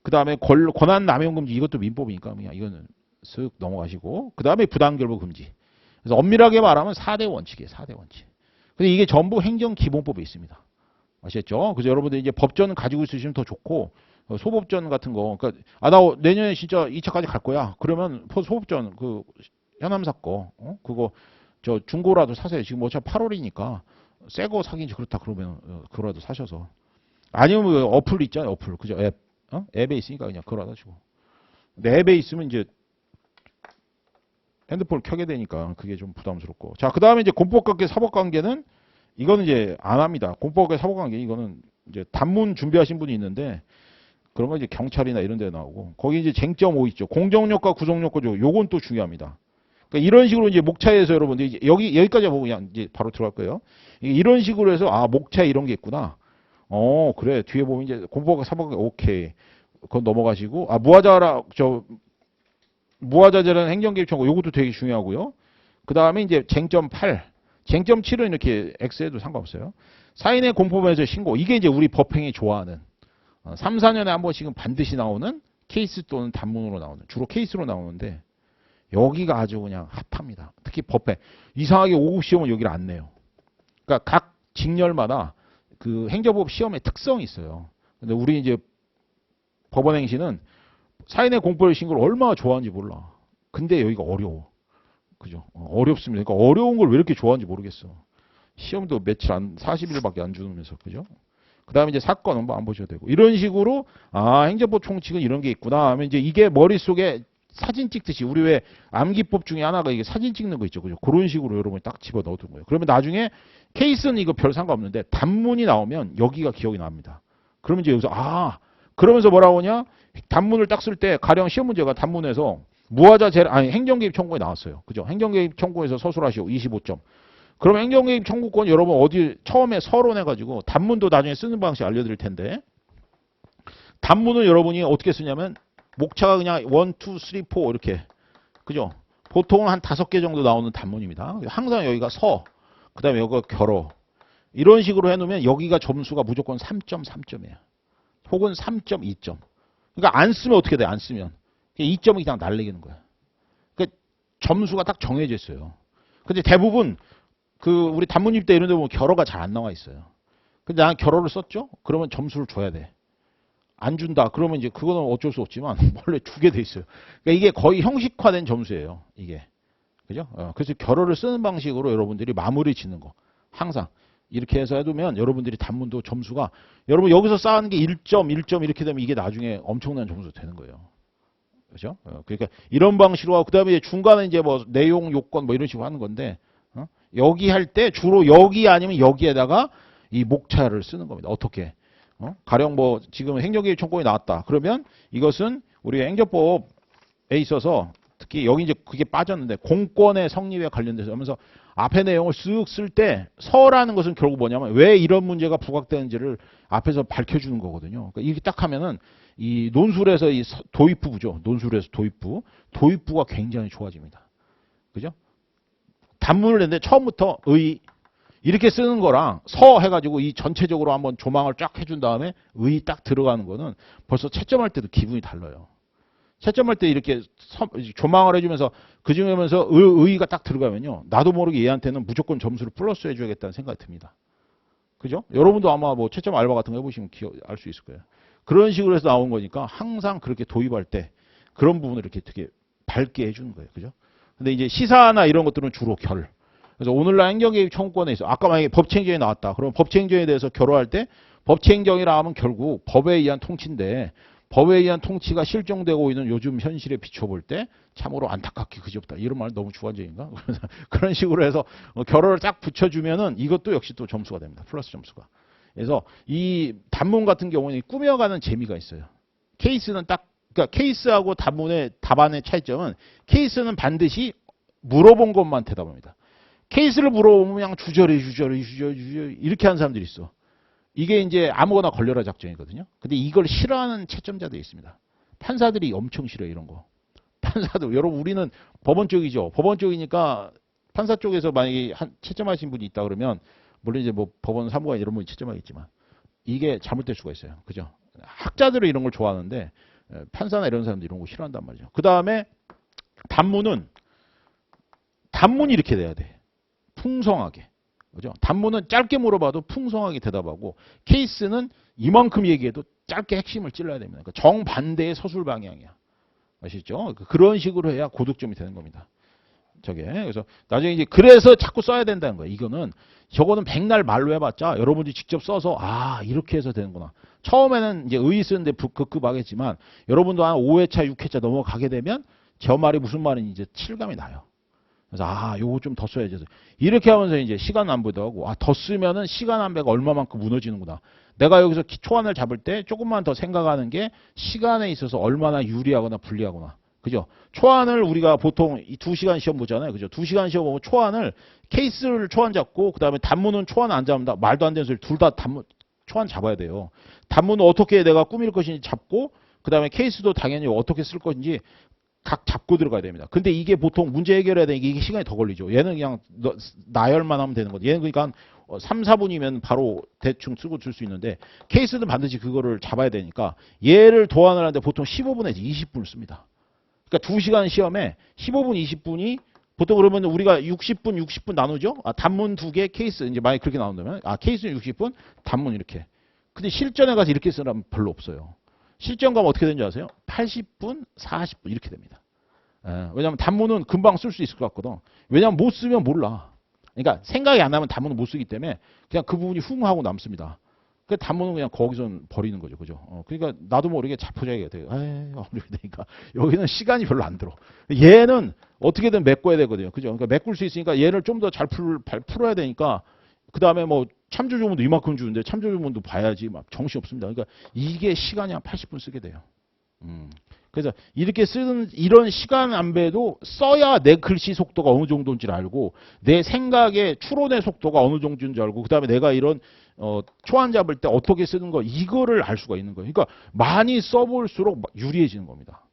그 다음에 권한남용금지 이것도 민법이니까 그냥 이거는 쓱 넘어가시고, 그 다음에 부당결부 금지. 그래서 엄밀하게 말하면 4대 원칙이에요. 4대 원칙. 근데 이게 전부 행정기본법에 있습니다. 아시겠죠? 그래서 여러분들 이제 법전 가지고 있으시면 더 좋고, 소법전 같은 거, 그러니까 나 내년에 진짜 2차까지 갈 거야. 그러면 소법전 그 현암사 거, 그거 저 중고라도 사세요. 지금 어차피 8월이니까 새 거 사긴 그렇다 그러면 그거라도 사셔서. 아니면 뭐 어플 있잖아요. 어플 그죠? 앱, 앱에 있으니까 그냥 그거라도 하시고. 근데 앱에 있으면 이제 핸드폰을 켜게 되니까 그게 좀 부담스럽고. 자, 그 다음에 이제 공법관계, 사법관계는 이거는 이제 안 합니다. 공법관계, 사법관계 이거는 이제 단문 준비하신 분이 있는데. 그런 거 이제 경찰이나 이런 데 나오고 거기 이제 쟁점 5 있죠. 공정력과 구속력과 요건 또 중요합니다. 그러니까 이런 식으로 이제 목차에서 여러분들 이제 여기까지 보고 그냥 이제 바로 들어갈 거예요. 이런 식으로 해서 아 목차에 이런 게 있구나. 그래 뒤에 보면 이제 공법과 사법관계 오케이. 그건 넘어가시고 무하자라 무하자재라는 행정개입 청구 요것도 되게 중요하고요. 그 다음에 이제 쟁점 8, 쟁점 7은 이렇게 X해도 상관없어요. 사인의 공포면에서 신고 이게 이제 우리 법행이 좋아하는 3, 4년에 한 번씩은 반드시 나오는 케이스 또는 단문으로 나오는 주로 케이스로 나오는데 여기가 아주 그냥 핫합니다. 특히 법회 이상하게 5급 시험은 여기를 안 내요. 그러니까 각 직렬마다 그 행정법 시험의 특성이 있어요. 근데 우리 이제 법원행시는 사인의 공포를 신고를 얼마나 좋아하는지 몰라. 근데 여기가 어려워. 그죠? 어렵습니다. 그러니까 어려운 걸 왜 이렇게 좋아하는지 모르겠어. 시험도 며칠 40일밖에 안 주면서 그죠? 그 다음에 이제 사건은 뭐 안 보셔도 되고. 이런 식으로, 행정법 총칙은 이런 게 있구나 하면 이제 이게 머릿속에 사진 찍듯이 우리 왜 암기법 중에 하나가 이게 사진 찍는 거 있죠. 그죠? 그런 식으로 여러분이 딱 집어 넣어둔 거예요. 그러면 나중에 케이스는 이거 별 상관없는데 단문이 나오면 여기가 기억이 납니다. 그러면 이제 여기서, 그러면서 뭐라고 하냐? 단문을 딱 쓸 때 가령 시험 문제가 단문에서 행정개입 청구에 나왔어요. 그죠? 행정개입 청구에서 서술하시오. 25점. 그러면 행정개입 청구권 여러분 어디 처음에 서론해가지고 단문도 나중에 쓰는 방식 알려드릴 텐데 단문을 여러분이 어떻게 쓰냐면 목차가 그냥 1, 2, 3, 4 이렇게 그죠? 보통은 한 5개 정도 나오는 단문입니다. 항상 여기가 그 다음에 여기가 결어 이런 식으로 해놓으면 여기가 점수가 무조건 3.3점이에요. 혹은 3.2점. 그러니까 안 쓰면 어떻게 돼? 안 쓰면 2점이 그냥 날리는 거야. 그러니까 점수가 딱 정해져 있어요. 근데 대부분 우리 단문입 때 이런 데 보면 결어가 잘 안 나와 있어요. 근데 난 결어를 썼죠? 그러면 점수를 줘야 돼. 안 준다. 그러면 이제 그거는 어쩔 수 없지만 원래 주게 돼 있어요. 그러니까 이게 거의 형식화된 점수예요. 이게. 그죠? 그래서 결어를 쓰는 방식으로 여러분들이 마무리 짓는 거. 항상. 이렇게 해서 해두면 여러분들이 단문도 점수가 여러분 여기서 쌓은 게 1점, 1점 이렇게 되면 이게 나중에 엄청난 점수 되는 거예요. 그죠? 그러니까 이런 방식으로 하고 그다음에 중간에 이제 뭐 내용, 요건 뭐 이런 식으로 하는 건데 여기 할 때 주로 여기 아니면 여기에다가 이 목차를 쓰는 겁니다. 어떻게? 가령 뭐 지금 행정개입 청구권이 나왔다. 그러면 이것은 우리 행정법에 있어서 특히 여기 이제 그게 빠졌는데 공권의 성립에 관련돼서 하면서 앞에 내용을 쓱 쓸 때 서라는 것은 결국 뭐냐면 왜 이런 문제가 부각되는지를 앞에서 밝혀주는 거거든요. 그러니까 이렇게 딱 하면은 이 논술에서 이 도입부죠. 논술에서 도입부가 굉장히 좋아집니다. 그죠? 단문을 냈는데 처음부터 이렇게 쓰는 거랑 서 해가지고 이 전체적으로 한번 조망을 쫙 해준 다음에 딱 들어가는 거는 벌써 채점할 때도 기분이 달라요. 채점할 때 이렇게 조망을 해주면서 그중에면서 의의가 딱 들어가면요. 나도 모르게 얘한테는 무조건 점수를 플러스 해줘야겠다는 생각이 듭니다. 그죠? 여러분도 아마 뭐 채점 알바 같은 거 해보시면 알 수 있을 거예요. 그런 식으로 해서 나온 거니까 항상 그렇게 도입할 때 그런 부분을 이렇게 되게 밝게 해주는 거예요. 그죠? 근데 이제 시사나 이런 것들은 주로 결. 그래서 오늘날 행정개입 청구권에 있어. 아까 만약에 법치행정이 나왔다. 그러면 법치행정에 대해서 결호할 때 법치행정이라 하면 결국 법에 의한 통치인데 법에 의한 통치가 실종되고 있는 요즘 현실에 비춰볼 때 참으로 안타깝게 그지없다. 이런 말 너무 주관적인가? 그런 식으로 해서 결어를 딱 붙여주면은 이것도 역시 또 점수가 됩니다. 플러스 점수가. 그래서 이 단문 같은 경우는 꾸며가는 재미가 있어요. 케이스는 딱, 그러니까 케이스하고 단문의 답안의 차이점은 케이스는 반드시 물어본 것만 대답합니다. 케이스를 물어보면 그냥 주저리 이렇게 하는 사람들이 있어. 이게 이제 아무거나 걸려라 작전이거든요. 근데 이걸 싫어하는 채점자들이 있습니다. 판사들이 엄청 싫어요, 이런 거. 판사도, 여러분, 우리는 법원 쪽이죠. 법원 쪽이니까 판사 쪽에서 만약에 채점하신 분이 있다 그러면, 물론 이제 뭐 법원 사무관 이런 분이 채점하겠지만, 이게 잘못될 수가 있어요. 그죠? 학자들은 이런 걸 좋아하는데, 판사나 이런 사람들이 이런 거 싫어한단 말이죠. 그 다음에 단문이 이렇게 돼야 돼. 풍성하게. 그죠? 단문은 짧게 물어봐도 풍성하게 대답하고 케이스는 이만큼 얘기해도 짧게 핵심을 찔러야 됩니다. 그러니까 정반대의 서술 방향이야. 아시죠? 그런 식으로 해야 고득점이 되는 겁니다. 그래서 나중에 이제 그래서 자꾸 써야 된다는 거예요. 저거는 백날 말로 해봤자 여러분들이 직접 써서 이렇게 해서 되는구나. 처음에는 이제 의의 쓰는데 급급하겠지만 여러분도 한 5회차, 6회차 넘어가게 되면 저 말이 무슨 말인지 이제 실감이 나요. 그래서 요거 좀 더 써야지. 이렇게 하면서 이제 시간 안배도 하고 더 쓰면은 시간 안배가 얼마만큼 무너지는구나. 내가 여기서 초안을 잡을 때 조금만 더 생각하는 게 시간에 있어서 얼마나 유리하거나 불리하거나. 그죠? 초안을 우리가 보통 2시간 시험 보잖아요. 그죠? 2시간 시험 보면 초안을 케이스를 초안 잡고 그다음에 단문은 초안 안 잡는다. 말도 안 되는 소리. 둘 다 단문 초안 잡아야 돼요. 단문은 어떻게 내가 꾸밀 것인지 잡고 그다음에 케이스도 당연히 어떻게 쓸 것인지 각 잡고 들어가야 됩니다. 근데 이게 보통 문제 해결해야 되니까 이게 시간이 더 걸리죠. 얘는 그냥 나열만 하면 되는 거죠. 얘는 그러니까 한 3, 4분이면 바로 대충 쓰고 줄 수 있는데 케이스는 반드시 그거를 잡아야 되니까 얘를 도안을 하는데 보통 15분에서 20분을 씁니다. 그러니까 2시간 시험에 15분, 20분이 보통 그러면 우리가 60분 나누죠? 단문 2개, 케이스 이제 만약에 그렇게 나온다면 케이스는 60분, 단문 이렇게. 근데 실전에 가서 이렇게 쓰라면 별로 없어요. 실전 가면 어떻게 되는지 아세요? 80분, 40분 이렇게 됩니다. 왜냐하면 단문은 금방 쓸 수 있을 것 같거든. 왜냐하면 못 쓰면 몰라. 그러니까 생각이 안 나면 단문은 못 쓰기 때문에 그냥 그 부분이 훅 하고 남습니다. 그 단문은 그냥 거기서 버리는 거죠. 그죠? 그러니까 나도 모르게 자포자기가 돼요. 어렵게 되니까. 여기는 시간이 별로 안 들어. 얘는 어떻게든 메꿔야 되거든요. 그죠? 그러니까 메꿀 수 있으니까 얘를 좀 더 잘 풀어야 되니까 그 다음에 뭐 참조조문도 이만큼 주는데 참조조문도 봐야지 막 정신 없습니다. 그러니까 이게 시간이 한 80분 쓰게 돼요. 그래서 이렇게 쓰는 이런 시간 안배도 써야 내 글씨 속도가 어느 정도인지 알고 내 생각의 추론의 속도가 어느 정도인지 알고 그 다음에 내가 이런 초안 잡을 때 어떻게 쓰는 거 이거를 알 수가 있는 거예요. 그러니까 많이 써볼수록 유리해지는 겁니다.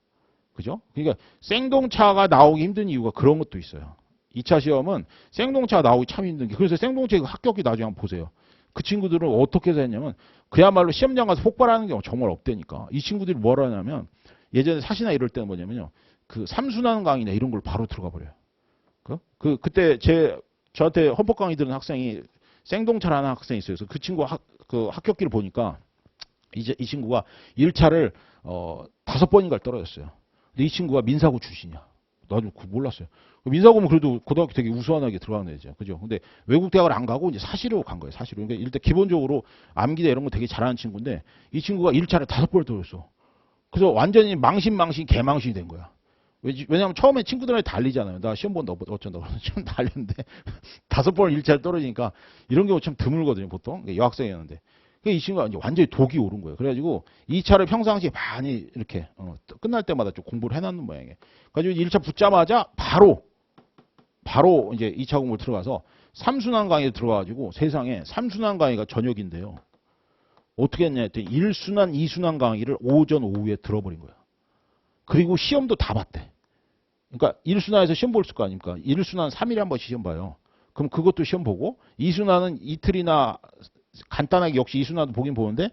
그죠? 그러니까 생동차가 나오기 힘든 이유가 그런 것도 있어요. 2차 시험은 생동차가 나오기 참 힘든 게 그래서 생동차 합격기 나중에 한번 보세요. 그 친구들은 어떻게 해서 했냐면 그야말로 시험장 가서 폭발하는 경우가 정말 없다니까. 이 친구들이 뭘 하냐면 예전에 사시나 이럴 때는 뭐냐면요. 그 삼순환 강의나 이런 걸 바로 들어가 버려요. 그때 저한테 헌법 강의 들은 학생이 생동차라는 학생이 있어요. 그래서 그 친구 그 합격기를 보니까 이 친구가 1차를 5번인가를 떨어졌어요. 근데 이 친구가 민사고 출신이야. 나도 그거 몰랐어요. 민사고면 그래도 고등학교 되게 우수하게 들어가는 애죠. 그죠? 근데 외국 대학을 안 가고 이제 사시로 간 거예요. 사시로. 그러니까 일단 기본적으로 암기대 이런 거 되게 잘하는 친구인데 이 친구가 1차를 5번을 떨어졌어. 그래서 완전히 개망신이 된 거야. 왜냐면 처음에 친구들한테 달리잖아요. 나 시험 본다 어쩐다. 시험 달렸는데 5번을 1차를 떨어지니까 이런 경우 참 드물거든요. 보통. 여학생이었는데. 이 친구가 이제 완전히 독이 오른 거예요. 그래가지고 2차를 평상시에 많이 이렇게 끝날 때마다 좀 공부를 해놨는 모양이에요. 그래가지고 1차 붙자마자 바로 이제 2차 공부를 들어가서 삼순환 강의에 들어가가지고 세상에 삼순환 강의가 저녁인데요. 어떻게 했냐 했더니 1순환, 2순환 강의를 오전, 오후에 들어버린 거야. 그리고 시험도 다 봤대. 그러니까 1순환에서 시험 볼 거 아닙니까? 1순환 3일에 한 번씩 시험 봐요. 그럼 그것도 시험 보고 2순환은 이틀이나 간단하게 역시 2순환도 보긴 보는데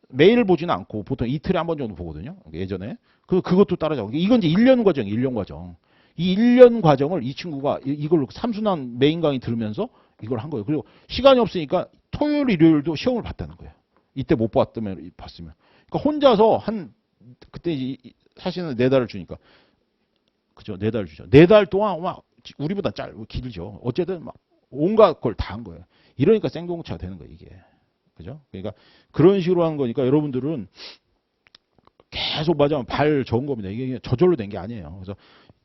매일 보지는 않고 보통 이틀에 한 번 정도 보거든요. 예전에. 그것도 따라잡고. 이건 이제 1년 과정, 1년 과정. 이 1년 과정을 이 친구가 이걸로 3순환 메인 강의 들으면서 이걸 한 거예요. 그리고 시간이 없으니까 토요일, 일요일도 시험을 봤다는 거예요. 이때 못 봤으면. 그러니까 혼자서 그때 이제 사실은 4달을 주니까. 그죠? 4달 주죠. 4달 동안 막 우리보다 길죠. 어쨌든 막 온갖 걸 다 한 거예요. 이러니까 생동차가 되는 거예요, 이게. 그죠? 그러니까 그런 식으로 하는 거니까 여러분들은 계속 맞으면 발 저은 겁니다. 이게 저절로 된 게 아니에요. 그래서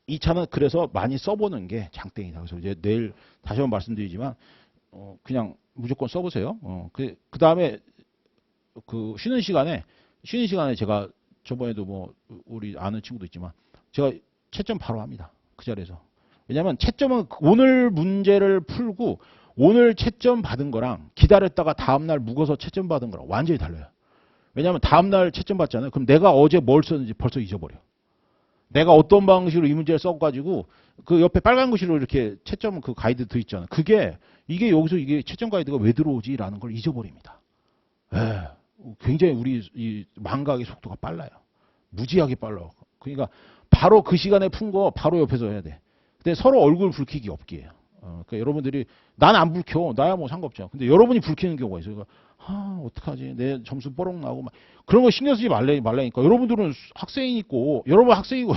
이 차는 그래서 많이 써보는 게 장땡이다. 그래서 이제 내일 다시 한번 말씀드리지만 그냥 무조건 써보세요. 그 다음에 쉬는 시간에 제가 저번에도 뭐 우리 아는 친구도 있지만 제가 채점 바로 합니다. 그 자리에서. 왜냐하면 채점은 오늘 문제를 풀고 오늘 채점 받은 거랑 기다렸다가 다음날 묵어서 채점 받은 거랑 완전히 달라요. 왜냐하면 다음날 채점 받잖아요. 그럼 내가 어제 뭘 썼는지 벌써 잊어버려. 내가 어떤 방식으로 이 문제를 써가지고 그 옆에 빨간 글씨로 이렇게 채점 그 가이드 돼 있잖아요. 이게 여기서 이게 채점 가이드가 왜 들어오지라는 걸 잊어버립니다. 예, 굉장히 우리 이 망각의 속도가 빨라요. 무지하게 빨라. 그러니까 바로 그 시간에 푼 거 바로 옆에서 해야 돼. 근데 서로 얼굴 붉히기 없게 해요. 그러니까 여러분들이 난 안 붉혀. 나야 뭐 상관없죠. 근데 여러분이 붉히는 경우가 있어요. 그러니까 어떡하지? 내 점수 뽀록 나고 막 그런 거 신경 쓰지 말라니까. 여러분들은 학생이고 여러분 학생이고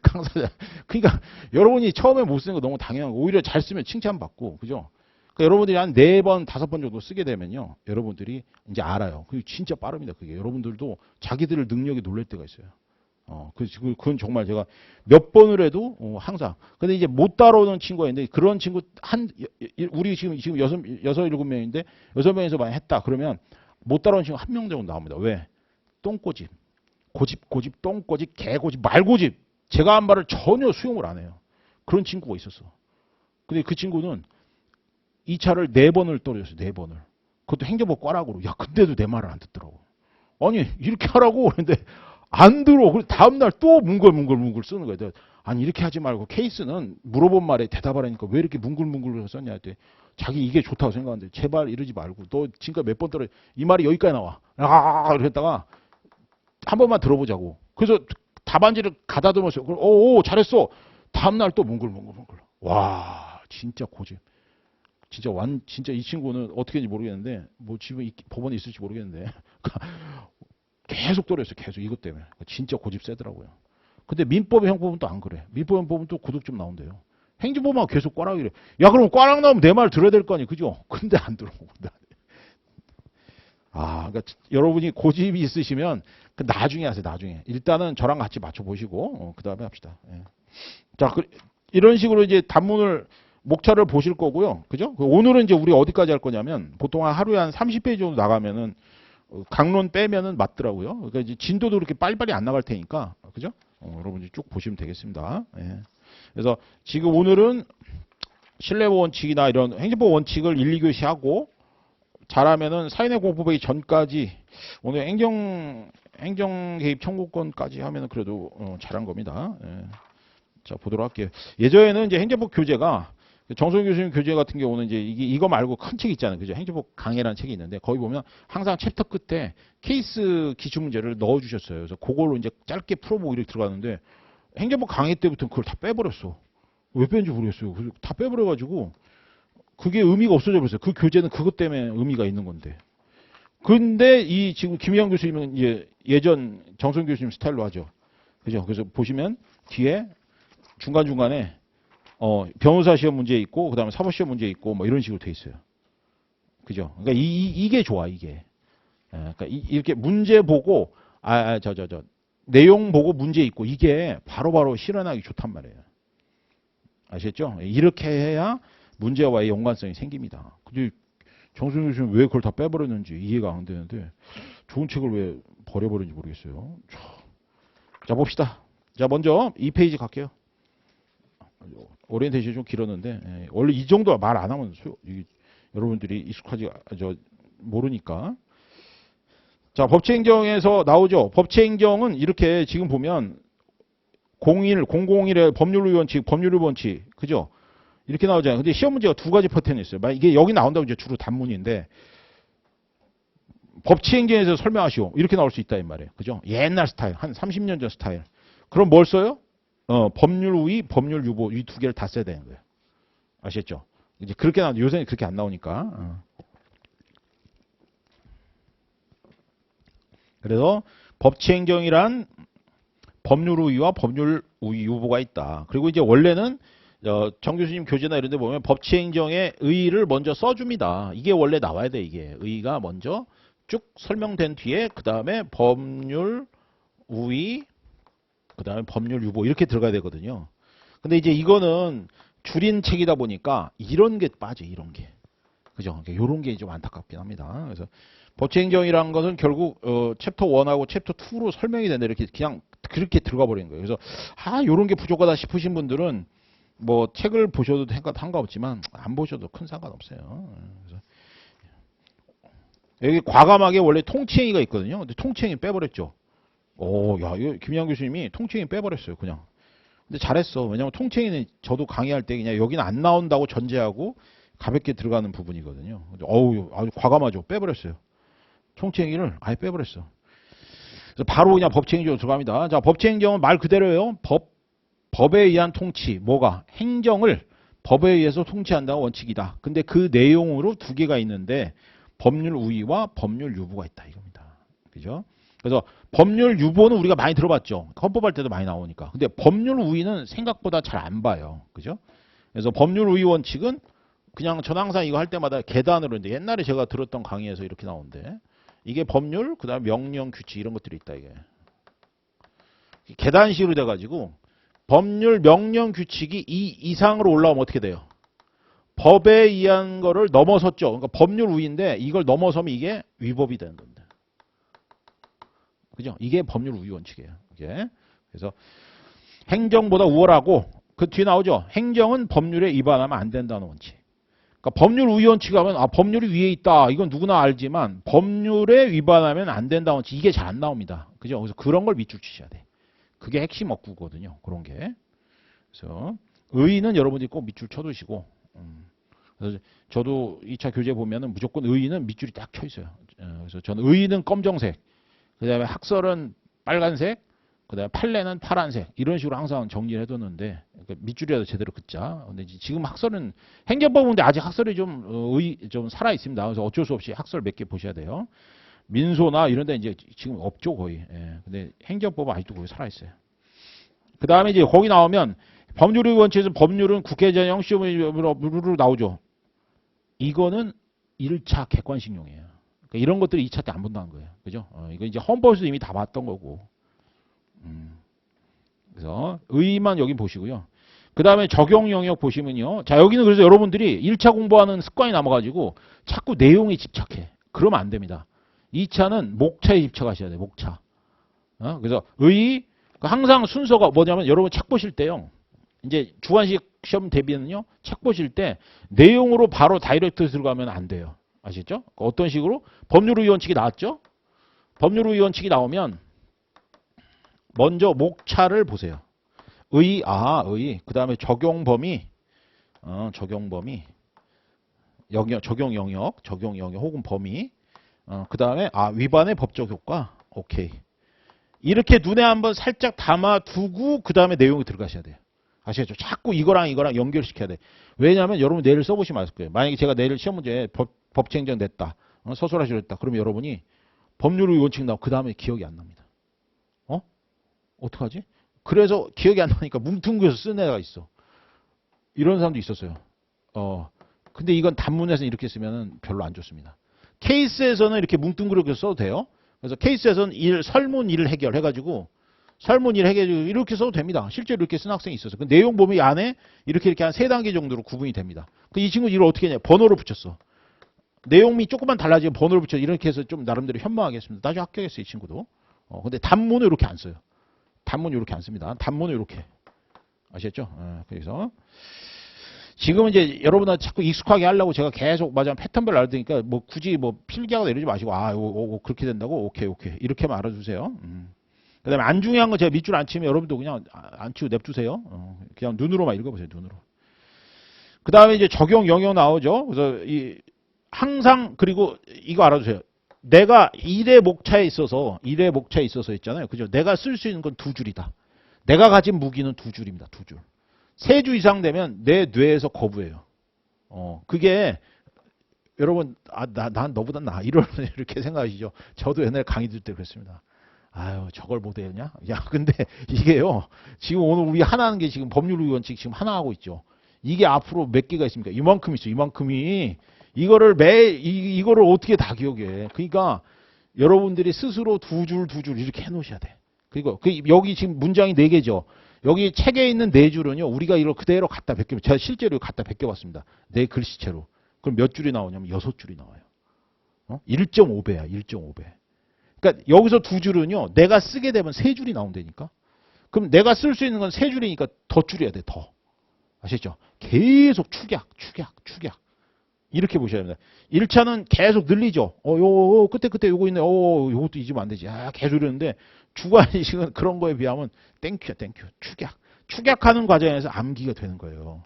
강사자. 그러니까 여러분이 처음에 못 쓰는 거 너무 당연하고 오히려 잘 쓰면 칭찬받고 그죠? 그러니까 여러분들이 한 4번, 5번 정도 쓰게 되면요. 여러분들이 이제 알아요. 그게 진짜 빠릅니다. 그게 여러분들도 자기들 능력에 놀랄 때가 있어요. 그건 정말 제가 몇 번을 해도 항상. 근데 이제 못 따라오는 친구가 있는데 그런 친구 우리 지금 여섯 일곱 명인데 6명에서 많이 했다. 그러면 못 따라오는 친구 1명 정도 나옵니다. 왜? 똥꼬집, 고집, 똥꼬집, 개고집, 말고집. 제가 한 말을 전혀 수용을 안 해요. 그런 친구가 있었어. 근데 그 친구는 이 차를 4번을 떨어졌어요. 4번을. 그것도 행정법 꽈락으로. 야, 근데도 내 말을 안 듣더라고. 아니, 이렇게 하라고. 그런데 안 들어. 그래서 다음날 또 뭉글뭉글 쓰는 거야. 아니, 이렇게 하지 말고 케이스는 물어본 말에 대답하라니까 왜 이렇게 뭉글뭉글 썼냐 했더니 자기 이게 좋다고 생각하는데 제발 이러지 말고 너 지금까지 몇 번 떨어져. 이 말이 여기까지 나와. 이랬다가 한 번만 들어보자고. 그래서 답안지를 가다듬었어요. 오, 잘했어. 다음날 또 뭉글뭉글. 와, 진짜 고집. 진짜 이 친구는 어떻게 했는지 모르겠는데, 뭐 집에 법원에 있을지 모르겠는데, 계속 떨어졌어요. 계속 이것 때문에. 진짜 고집 세더라고요. 근데 민법의 형법은 또 안 그래. 민법 형법은 또 고득 좀 나온대요. 행정법만 계속 꽈락이래. 야, 그럼 꽈락 나오면 내 말 들어야 될 거 아니, 그죠? 근데 안 들어오고. 그러니까 여러분이 고집이 있으시면 나중에 하세요. 나중에. 일단은 저랑 같이 맞춰보시고, 그 다음에 합시다. 예. 자, 이런 식으로 이제 단문을 목차를 보실 거고요. 그죠? 오늘은 이제 우리 어디까지 할 거냐면 보통 하루에 한 30페이지 정도 나가면은 강론 빼면은 맞더라고요. 그러니까 이제 진도도 그렇게 빨리빨리 안 나갈 테니까. 그죠? 여러분들 쭉 보시면 되겠습니다. 예. 그래서 지금 오늘은 신뢰법 원칙이나 이런 행정법 원칙을 1, 2교시 하고 잘하면은 사인의 공부하기 전까지 오늘 행정 개입 청구권까지 하면은 그래도 잘한 겁니다. 예. 자, 보도록 할게요. 예전에는 이제 행정법 교재가 정소영 교수님 교재 같은 경우는 이제 이거 말고 큰 책 있잖아요. 그죠? 행정법 강해라는 책이 있는데 거기 보면 항상 챕터 끝에 케이스 기출문제를 넣어주셨어요. 그래서 그걸로 이제 짧게 풀어보고 이렇게 들어가는데 행정법 강해 때부터 그걸 다 빼버렸어. 왜 뺀지 모르겠어요. 그래서 다 빼버려가지고 그게 의미가 없어져 버렸어요. 그 교재는 그것 때문에 의미가 있는 건데. 근데 이 지금 김희영 교수님은 이제 예전 정소영 교수님 스타일로 하죠. 그죠? 그래서 보시면 뒤에 중간중간에 변호사 시험 문제 있고 그다음에 사법 시험 문제 있고 뭐 이런 식으로 돼 있어요. 그죠? 그러니까 이게 좋아 이게. 그러니까 이렇게 문제 보고 내용 보고 문제 있고 이게 바로바로 실현하기 좋단 말이에요. 아시겠죠? 이렇게 해야 문제와의 연관성이 생깁니다. 근데 정순영 교수님 왜 그걸 다 빼버렸는지 이해가 안 되는데 좋은 책을 왜 버려버렸는지 모르겠어요. 자 봅시다. 자 먼저 2페이지 갈게요. 오리엔테이션이 좀 길었는데 원래 이 정도 말 안 하면 여러분들이 익숙하지 모르니까. 자 법치행정에서 나오죠. 법치행정은 이렇게 지금 보면 001의 법률의 원칙, 법률의 원칙, 그죠? 이렇게 나오잖아요. 근데 시험 문제가 2가지 패턴이 있어요. 이게 여기 나온다면 이제 주로 단문인데 법치행정에서 설명하시오. 이렇게 나올 수 있다 이 말이에요. 그죠? 옛날 스타일, 한 30년 전 스타일. 그럼 뭘 써요? 법률 우위, 법률 유보 이 2개를 다 써야 되는 거예요. 아시겠죠? 이제 그렇게 요새는 그렇게 안 나오니까. 그래서 법치행정이란 법률 우위와 법률 우위 유보가 있다. 그리고 이제 원래는 정 교수님 교재나 이런 데 보면 법치행정의 의의를 먼저 써줍니다. 이게 원래 나와야 돼. 이게 의의가 먼저 쭉 설명된 뒤에 그 다음에 법률 우위, 그 다음에 법률 유보 이렇게 들어가야 되거든요. 근데 이제 이거는 줄인 책이다 보니까 이런 게 빠져, 이런 게. 그죠? 이런 게 좀 안타깝긴 합니다. 그래서 법치행정이라는 것은 결국 챕터 1하고 챕터 2로 설명이 된다 이렇게 그냥 그렇게 들어가 버리는 거예요. 그래서 요런 게 부족하다 싶으신 분들은 뭐 책을 보셔도 상관없지만 안 보셔도 큰 상관없어요. 그래서 여기 과감하게 원래 통치행위가 있거든요. 근데 통치행위 빼버렸죠. 야, 이거 김양 교수님이 통치행위 빼버렸어요, 그냥. 근데 잘했어. 왜냐면 통치행위는 저도 강의할 때 그냥 여기는 안 나온다고 전제하고 가볍게 들어가는 부분이거든요. 아주 과감하죠. 빼버렸어요. 통치행위를 아예 빼버렸어. 그래서 바로 그냥 법치행정으로 들어갑니다. 자, 법치행정은 말 그대로예요. 법에 의한 통치, 뭐가? 행정을 법에 의해서 통치한다는 원칙이다. 근데 그 내용으로 두 개가 있는데 법률 우위와 법률 유보가 있다 이겁니다. 그죠? 그래서 법률 유보는 우리가 많이 들어봤죠. 헌법할 때도 많이 나오니까. 근데 법률 우위는 생각보다 잘 안 봐요. 그죠? 그래서 법률 우위 원칙은 그냥 전 항상 이거 할 때마다 계단으로 했는데 옛날에 제가 들었던 강의에서 이렇게 나오는데 이게 법률, 그 다음에 명령, 규칙 이런 것들이 있다 이게. 계단식으로 돼가지고 법률, 명령, 규칙이 이 이상으로 올라오면 어떻게 돼요? 법에 의한 거를 넘어섰죠. 그러니까 법률 우위인데 이걸 넘어서면 이게 위법이 되는 겁니다. 그죠? 이게 법률 우위 원칙이에요. 이게. 그래서 행정보다 우월하고 그 뒤에 나오죠. 행정은 법률에 위반하면 안 된다는 원칙. 그러니까 법률 우위 원칙 하면 법률이 위에 있다. 이건 누구나 알지만 법률에 위반하면 안 된다는 원칙. 이게 잘 안 나옵니다. 그죠? 그래서 그런 걸 밑줄 치셔야 돼. 그게 핵심 업구거든요. 그런 게. 그래서 의의는 여러분들이 꼭 밑줄 쳐두시고 그래서 저도 2차 교재 보면은 무조건 의의는 밑줄이 딱 쳐 있어요. 그래서 저는 의의는 검정색, 그 다음에 학설은 빨간색, 그 다음에 판례는 파란색 이런 식으로 항상 정리를 해뒀는데 그러니까 밑줄이라도 제대로 긋자. 근데 지금 학설은 행정법인데 아직 학설이 좀 살아 있습니다. 그래서 어쩔 수 없이 학설 몇 개 보셔야 돼요. 민소나 이런 데 이제 지금 없죠 거의. 예. 근데 행정법은 아직도 거기 살아 있어요. 그 다음에 이제 거기 나오면 법률의 원칙에서 법률은 국회 전형 시험으로 나오죠. 이거는 1차 객관식용이에요. 그러니까 이런 것들이 2차 때 안 본다는 거예요. 그죠? 이거 이제 헌법에서 이미 다 봤던 거고. 그래서 의의만 여기 보시고요. 그 다음에 적용 영역 보시면요. 자, 여기는 그래서 여러분들이 1차 공부하는 습관이 남아가지고 자꾸 내용에 집착해. 그러면 안 됩니다. 2차는 목차에 집착하셔야 돼요. 목차. 그래서 의의, 항상 순서가 뭐냐면 여러분 책 보실 때요. 이제 주관식 시험 대비는요. 책 보실 때 내용으로 바로 다이렉트 들어가면 안 돼요. 아시죠? 어떤 식으로? 법률의 원칙이 나왔죠? 법률의 원칙이 나오면 먼저 목차를 보세요. 의의. 그 다음에 적용 범위, 적용 영역 혹은 범위, 그 다음에 위반의 법적 효과, 오케이. 이렇게 눈에 한번 살짝 담아두고 그 다음에 내용이 들어가셔야 돼요. 아시겠죠? 자꾸 이거랑 연결시켜야 돼. 왜냐하면 여러분 내일 써보시면 알 거예요. 만약에 제가 내일 시험 문제에 법치행정 냈다, 서술하시려 했다. 그러면 여러분이 법률의 원칙 나오고 그 다음에 기억이 안 납니다. 어떡하지? 그래서 기억이 안 나니까 뭉뚱그려서 쓴 애가 있어. 이런 사람도 있었어요. 근데 이건 단문에서 이렇게 쓰면 별로 안 좋습니다. 케이스에서는 이렇게 뭉뚱그려서 써도 돼요. 그래서 케이스에서는 설문 1 해결해가지고 설문 1 해결 이렇게 써도 됩니다. 실제로 이렇게 쓴 학생이 있었어요. 그 내용 보면 이 안에 이렇게 한 3단계 정도로 구분이 됩니다. 이 친구 이걸 어떻게 했냐? 번호를 붙였어. 내용이 조금만 달라지면 번호를 붙여 이렇게 해서 좀 나름대로 현명하게 했습니다. 나중에 합격했어요, 이 친구도. 근데 단문을 이렇게 안 써요. 단문을 이렇게 안 씁니다. 단문을 이렇게. 아시겠죠? 그래서 지금 이제 여러분들 자꾸 익숙하게 하려고 제가 계속 패턴별로 알려드리니까 뭐 굳이 필기하고 이러지 마시고 그렇게 된다고 오케이 이렇게만 알아주세요. 그 다음에 안 중요한 거 제가 밑줄 안 치면 여러분도 그냥 안 치고 냅두세요. 그냥 눈으로만 읽어보세요. 눈으로. 그 다음에 이제 적용 영역 나오죠. 그래서 항상 그리고 이거 알아두세요. 내가 1의 목차에 있어서 있잖아요. 그죠? 내가 쓸 수 있는 건 2줄이다. 내가 가진 무기는 2줄입니다. 2줄. 3줄 이상 되면 내 뇌에서 거부해요. 그게 여러분 난 너보다 나아 이렇게 생각하시죠. 저도 옛날에 강의 들 때 그랬습니다. 아유 저걸 못했냐? 야 근데 이게요. 지금 오늘 우리 하나 하는 게 지금 법률 원칙 지금 하나 하고 있죠. 이게 앞으로 몇 개가 있습니까? 이만큼 있어요. 이만큼이. 이거를 어떻게 다 기억해. 그러니까 여러분들이 스스로 2줄 이렇게 해놓으셔야 돼. 그리고 여기 지금 문장이 4개죠. 여기 책에 있는 4줄은요. 우리가 이걸 그대로 갖다 베껴. 제가 실제로 갖다 베껴봤습니다. 내 글씨체로. 그럼 몇 줄이 나오냐면 6줄이 나와요. 1.5배야. 1.5배. 그러니까 여기서 2줄은요. 내가 쓰게 되면 3줄이 나온다니까. 그럼 내가 쓸 수 있는 건 3줄이니까 더 줄여야 돼. 더. 아시죠? 계속 축약. 이렇게 보셔야 됩니다. 1차는 계속 늘리죠. 그때 요거 있네. 요것도 잊으면 안 되지. 계속 이러는데 주관식은 그런 거에 비하면 땡큐야, 땡큐. 축약하는 과정에서 암기가 되는 거예요.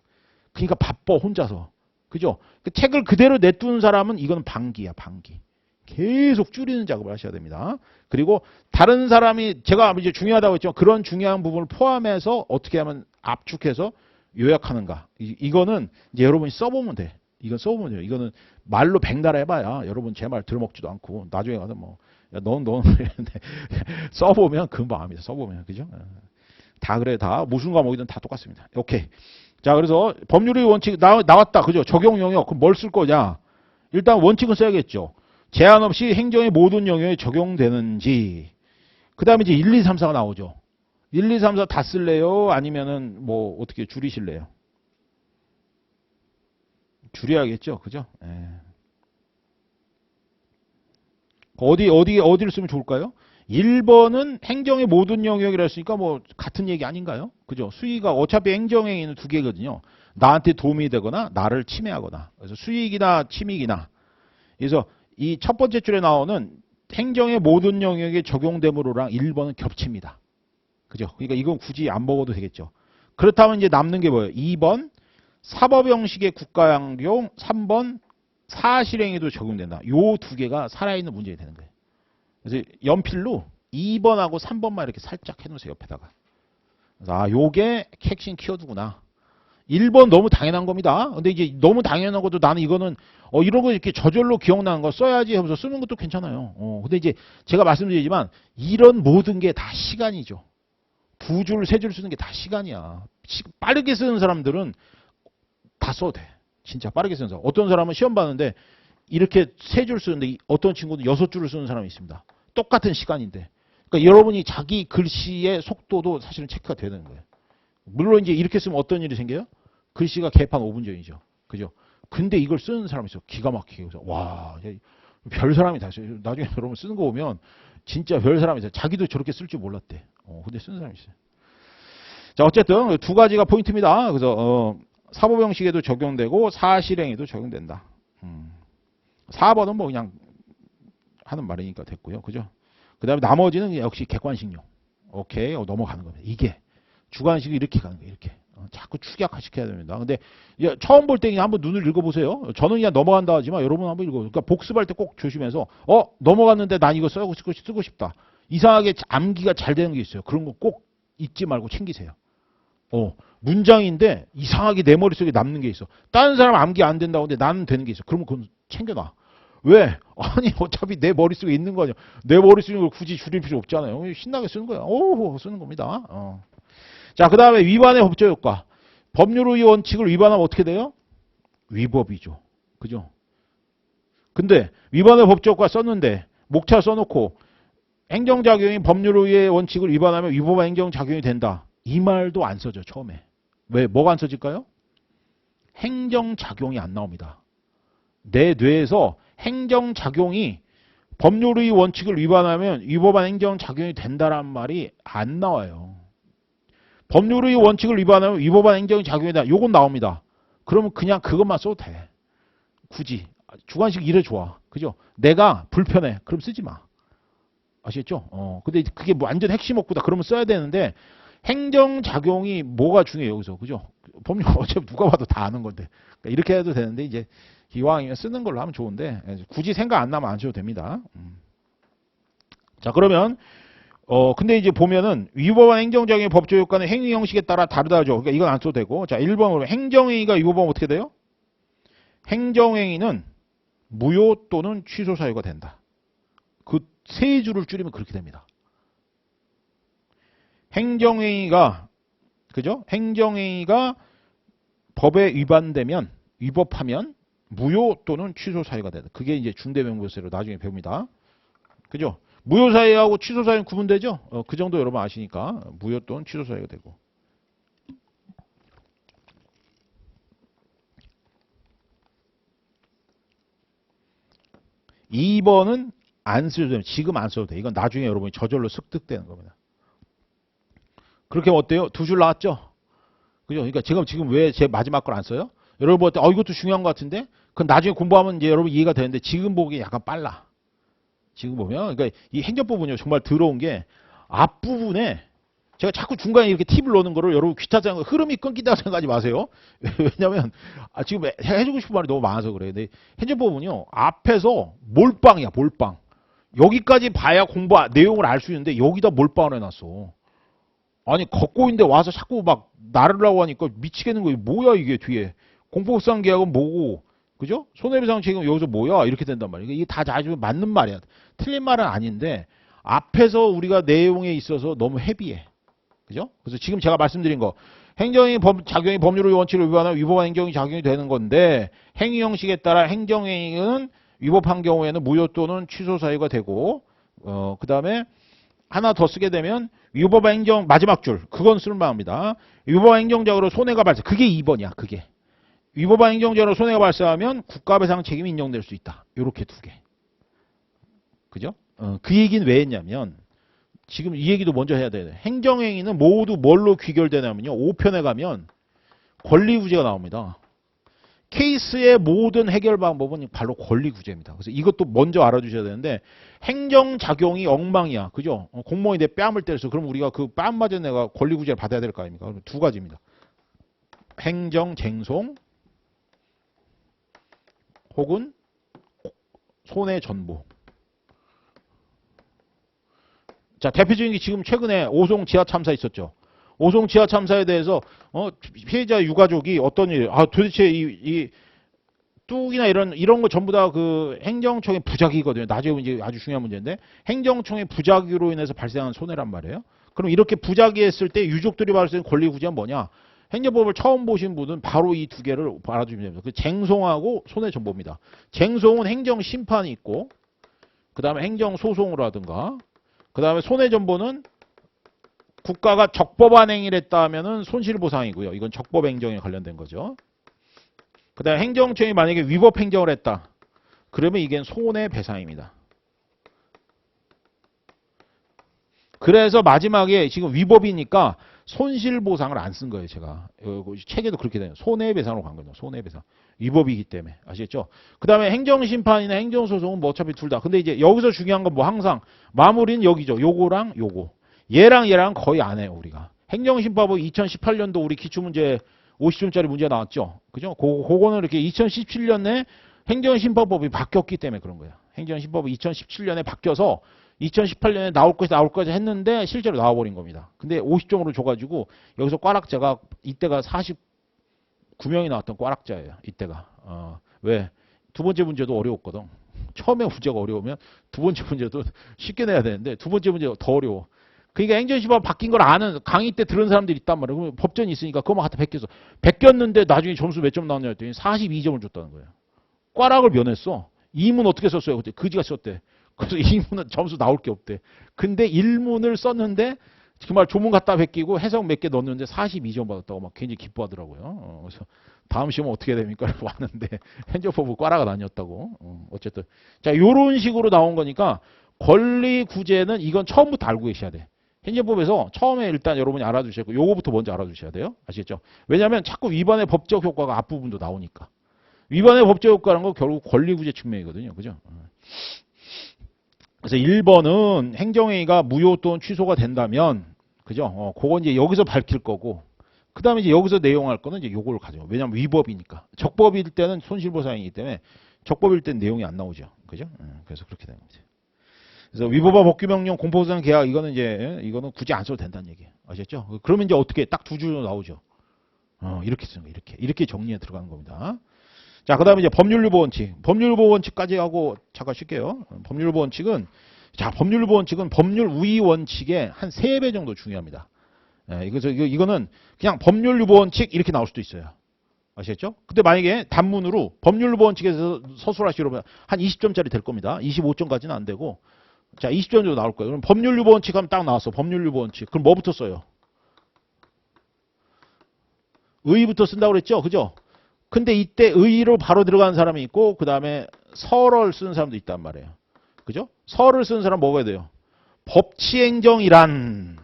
그러니까 바빠, 혼자서. 그죠? 그 책을 그대로 내두는 사람은 이건 방기야, 방기. 계속 줄이는 작업을 하셔야 됩니다. 그리고 다른 사람이 제가 이제 중요하다고 했지만 그런 중요한 부분을 포함해서 어떻게 하면 압축해서 요약하는가. 이거는 이제 여러분이 써보면 돼. 이건 써보면 돼요. 이거는 말로 백날 해봐야 여러분 제 말 들어먹지도 않고 나중에 가서 뭐 넌 이랬는데 써보면 금방 압니다. 써보면 그죠? 다 그래 다 무슨 과목이든 다 똑같습니다. 오케이. 자 그래서 법률의 원칙 나왔다. 그죠? 적용 영역 그럼 뭘 쓸 거냐? 일단 원칙은 써야겠죠. 제한 없이 행정의 모든 영역에 적용되는지. 그 다음에 이제 1, 2, 3, 4가 나오죠. 1, 2, 3, 4 다 쓸래요? 아니면은 뭐 어떻게 줄이실래요? 줄여야겠죠. 그죠? 예. 어디를 쓰면 좋을까요? 1번은 행정의 모든 영역이라 했으니까 뭐 같은 얘기 아닌가요? 그죠? 수위가 어차피 행정행위는 2개거든요. 나한테 도움이 되거나 나를 침해하거나. 그래서 수익이나 침익이나. 그래서 이 첫 번째 줄에 나오는 행정의 모든 영역에 적용되므로랑 1번은 겹칩니다. 그죠? 그러니까 이건 굳이 안 먹어도 되겠죠. 그렇다면 이제 남는 게 뭐예요? 2번 사법 형식의 국가양용, 3번 사실행위도 적용된다. 요 2개가 살아있는 문제가 되는 거예요. 그래서 연필로 2번하고 3번만 이렇게 살짝 해놓으세요. 옆에다가. 그래서 요게 핵심 키워드구나. 1번 너무 당연한 겁니다. 근데 이제 너무 당연한 것도 나는 이거는 이런 거 이렇게 저절로 기억나는 거 써야지 하면서 쓰는 것도 괜찮아요. 근데 이제 제가 말씀드리지만 이런 모든 게 다 시간이죠. 2줄, 3줄 쓰는 게 다 시간이야. 빠르게 쓰는 사람들은 다 써도 돼. 진짜 빠르게 쓰는 사람. 어떤 사람은 시험 봤는데 이렇게 3줄 쓰는데 어떤 친구는 6줄을 쓰는 사람이 있습니다. 똑같은 시간인데. 그러니까 여러분이 자기 글씨의 속도도 사실은 체크가 되는 거예요. 물론 이제 이렇게 쓰면 어떤 일이 생겨요? 글씨가 개판 5분 전이죠. 그죠? 근데 이걸 쓰는 사람이 있어. 기가 막히게. 그래서 와, 별 사람이 다 있어요. 나중에 여러분 쓰는 거 보면 진짜 별 사람이 있어요. 자기도 저렇게 쓸 줄 몰랐대. 근데 쓰는 사람이 있어요. 자, 어쨌든 2가지가 포인트입니다. 그래서 사법 형식에도 적용되고 사실행에도 적용된다. 4번은 뭐 그냥 하는 말이니까 됐고요. 그죠? 그 다음에 나머지는 역시 객관식용. 오케이. 넘어가는 겁니다. 이게 주관식이 이렇게 가는 거예요. 이렇게. 자꾸 축약시켜야 됩니다. 근데 처음 볼 때 그냥 한번 눈을 읽어보세요. 저는 그냥 넘어간다 하지만 여러분 한번 읽어. 그러니까 복습할 때 꼭 조심해서 넘어갔는데 난 이거 쓰고 싶다. 이상하게 암기가 잘 되는 게 있어요. 그런 거 꼭 잊지 말고 챙기세요. 문장인데 이상하게 내 머릿속에 남는 게 있어. 다른 사람 암기 안 된다고 하는데 나는 되는 게 있어. 그러면 그건 챙겨놔. 왜? 아니 어차피 내 머릿속에 있는 거 아니야. 내 머릿속에 걸 굳이 줄일 필요 없잖아요. 신나게 쓰는 거야. 쓰는 겁니다. 자, 그 다음에 위반의 법적 효과. 법률의 원칙을 위반하면 어떻게 돼요? 위법이죠. 그죠? 근데 위반의 법적 효과 썼는데 목차 써놓고 행정작용이 법률의 원칙을 위반하면 위법한 행정작용이 된다. 이 말도 안 써져 처음에. 왜? 뭐가 안 써질까요? 행정작용이 안 나옵니다. 내 뇌에서 행정작용이 법률의 원칙을 위반하면 위법한 행정작용이 된다란 말이 안 나와요. 법률의 원칙을 위반하면 위법한 행정작용이다. 요건 나옵니다. 그러면 그냥 그것만 써도 돼. 굳이. 주관식 이래 좋아. 그죠? 내가 불편해. 그럼 쓰지 마. 아시겠죠? 근데 그게 완전 핵심 없구나. 그러면 써야 되는데 행정작용이 뭐가 중요해요, 여기서. 그죠? 법률 어차피 누가 봐도 다 아는 건데. 그러니까 이렇게 해도 되는데, 이제 기왕이면 쓰는 걸로 하면 좋은데, 굳이 생각 안 나면 안 써도 됩니다. 자, 그러면, 근데 이제 보면은, 위법한 행정작용의 법적 효과는 행위 형식에 따라 다르다죠. 그러니까 이건 안 써도 되고. 자, 1번으로 행정행위가 위법하면 어떻게 돼요? 행정행위는 무효 또는 취소 사유가 된다. 그 세 줄을 줄이면 그렇게 됩니다. 행정행위가 그죠? 행정행위가 법에 위법하면 무효 또는 취소 사유가 된다. 그게 이제 중대명부세로 나중에 배웁니다. 그죠? 무효 사유하고 취소 사유는 구분되죠? 그 정도 여러분 아시니까 무효 또는 취소 사유가 되고. 2번은 안 써도 돼요. 지금 안 써도 돼. 이건 나중에 여러분이 저절로 습득되는 겁니다. 그렇게 어때요? 두 줄 나왔죠? 그죠? 그러니까 지금 왜 제 마지막 걸 안 써요? 여러분 볼 때, 이것도 중요한 것 같은데? 그건 나중에 공부하면 이제 여러분 이해가 되는데, 지금 보기 약간 빨라. 지금 보면. 그러니까 이 행정법은요, 정말 더러운 게, 앞부분에, 제가 자꾸 중간에 이렇게 팁을 넣는 거를 여러분 귀찮다는 거, 흐름이 끊긴다고 생각하지 마세요. 왜냐면, 지금 해주고 싶은 말이 너무 많아서 그래요. 근데 행정법은요, 앞에서 몰빵이야, 몰빵. 여기까지 봐야 내용을 알 수 있는데, 여기다 몰빵을 해놨어. 아니 걷고 있는데 와서 자꾸 막 나르려고 하니까 미치겠는 거예요. 뭐야 이게 뒤에. 공포상 계약은 뭐고, 그죠? 손해배상 책임 여기서 뭐야 이렇게 된단 말이에요. 이게 다 자주 맞는 말이야. 틀린 말은 아닌데 앞에서 우리가 내용에 있어서 너무 헤비해. 그죠? 그래서 지금 제가 말씀드린 거 행정행위 작용이 법률의 원칙을 위반하면 위법한 행정이 작용이 되는 건데 행위 형식에 따라 행정행위는 위법한 경우에는 무효 또는 취소 사유가 되고 그 다음에 하나 더 쓰게 되면 위법한 행정 마지막 줄 그건 쓸만합니다. 위법한 행정적으로 손해가 발생 그게 2번이야. 그게 위법한 행정적으로 손해가 발생하면 국가배상 책임이 인정될 수 있다. 요렇게 두 개. 그죠? 그 얘기는 왜 했냐면 지금 이 얘기도 먼저 해야 돼요. 행정행위는 모두 뭘로 귀결되냐면요. 5편에 가면 권리구제가 나옵니다. 케이스의 모든 해결 방법은 바로 권리구제입니다. 그래서 이것도 먼저 알아두셔야 되는데 행정작용이 엉망이야. 그죠? 공무원이 내 뺨을 때려서 그럼 우리가 그 뺨 맞은 애가 권리구제를 받아야 될 거 아닙니까? 그럼 두 가지입니다. 행정쟁송 혹은 손해전보. 자, 대표적인 게 지금 최근에 오송 지하 참사 있었죠. 오송 지하 참사에 대해서 피해자 유가족이 어떤 일, 도대체 이 뚝이나 이런 거 전부 다 그 행정청의 부작위거든요. 나중에 이제 아주 중요한 문제인데 행정청의 부작위로 인해서 발생한 손해란 말이에요. 그럼 이렇게 부작위했을 때 유족들이 받을 수 있는 권리구제는 뭐냐? 행정법을 처음 보신 분은 바로 이 두 개를 알아주시면 됩니다. 그 쟁송하고 손해전보입니다. 쟁송은 행정심판이 있고 그 다음에 행정소송으로 하든가 그 다음에 손해전보는 국가가 적법한 행위를 했다 하면은 손실보상이고요. 이건 적법행정에 관련된 거죠. 그 다음에 행정청이 만약에 위법행정을 했다. 그러면 이게 손해배상입니다. 그래서 마지막에 지금 위법이니까 손실보상을 안 쓴 거예요. 제가 책에도 그렇게 돼요. 손해배상으로 간 거죠. 손해배상. 위법이기 때문에. 아시겠죠? 그 다음에 행정심판이나 행정소송은 뭐 어차피 둘 다. 근데 이제 여기서 중요한 건 뭐 항상 마무리는 여기죠. 요거랑 요거. 얘랑 거의 안 해요. 우리가. 행정심판법 2018년도 우리 기출문제 50점짜리 문제 나왔죠. 그죠? 그거는 이렇게 2017년에 행정심판법이 바뀌었기 때문에 그런 거예요. 행정심판법이 2017년에 바뀌어서 2018년에 나올 것이 했는데 실제로 나와버린 겁니다. 근데 50점으로 줘가지고 여기서 꽈락자가 이때가 49명이 나왔던 꽈락자예요. 이때가. 왜? 두 번째 문제도 어려웠거든. 처음에 문제가 어려우면 두 번째 문제도 쉽게 내야 되는데 두 번째 문제가 더 어려워. 그러니까 행정심판 바뀐 걸 아는 강의 때 들은 사람들이 있단 말이에요. 그러면 법전이 있으니까 그거만 갖다 베껴서 베꼈는데 나중에 점수 몇 점 나왔냐 했더니 42점을 줬다는 거예요. 꽈락을 면했어. 이문 어떻게 썼어요? 그때 그지가 썼대. 그래서 이문은 점수 나올 게 없대. 근데 일문을 썼는데 정말 조문 갖다 베끼고 해석 몇 개 넣었는데 42점 받았다고 막 굉장히 기뻐하더라고요. 그래서 다음 시험은 어떻게 됩니까? 왔는데 행정법은 꽈락은 아니었다고. 어쨌든 자 요런 식으로 나온 거니까 권리구제는 이건 처음부터 알고 계셔야 돼. 행정법에서 처음에 일단 여러분이 알아두셔야 되고 요거부터 먼저 알아두셔야 돼요. 아시겠죠? 왜냐하면 자꾸 위반의 법적 효과가 앞부분도 나오니까. 위반의 법적 효과라는 건 결국 권리구제 측면이거든요. 그죠? 그래서 1번은 행정행위가 무효 또는 취소가 된다면 그죠? 그건 이제 여기서 밝힐 거고 그 다음에 이제 여기서 내용할 거는 이제 요걸 가져. 왜냐하면 위법이니까. 적법일 때는 손실보상이기 때문에 적법일 때는 내용이 안 나오죠. 그죠? 그래서 그렇게 되는 거죠. 그래서 위법화 법규명령 공포보상 계약 이거는 굳이 안 써도 된다는 얘기예요. 아셨죠? 그러면 이제 어떻게 딱 두 줄로 나오죠. 이렇게 쓰는 거 이렇게 정리해 들어가는 겁니다. 자, 그다음에 이제 법률유보 원칙. 법률유보 원칙까지 하고 잠깐 쉴게요. 법률유보 원칙은 법률 우위 원칙의 한 3배 정도 중요합니다. 이거는 그냥 법률유보 원칙 이렇게 나올 수도 있어요. 아시겠죠? 근데 만약에 단문으로 법률유보 원칙에서 서술하시려면 한 20점짜리 될 겁니다. 25점까지는 안 되고 자, 20점 정도 나올 거예요. 그럼 법률 유보 원칙 하면 딱 나왔어. 법률 유보 원칙. 그럼 뭐부터 써요? 의의부터 쓴다고 그랬죠? 그죠? 근데 이때 의의로 바로 들어가는 사람이 있고, 그 다음에 설을 쓰는 사람도 있단 말이에요. 그죠? 설을 쓰는 사람 뭐가 돼요? 법치행정이란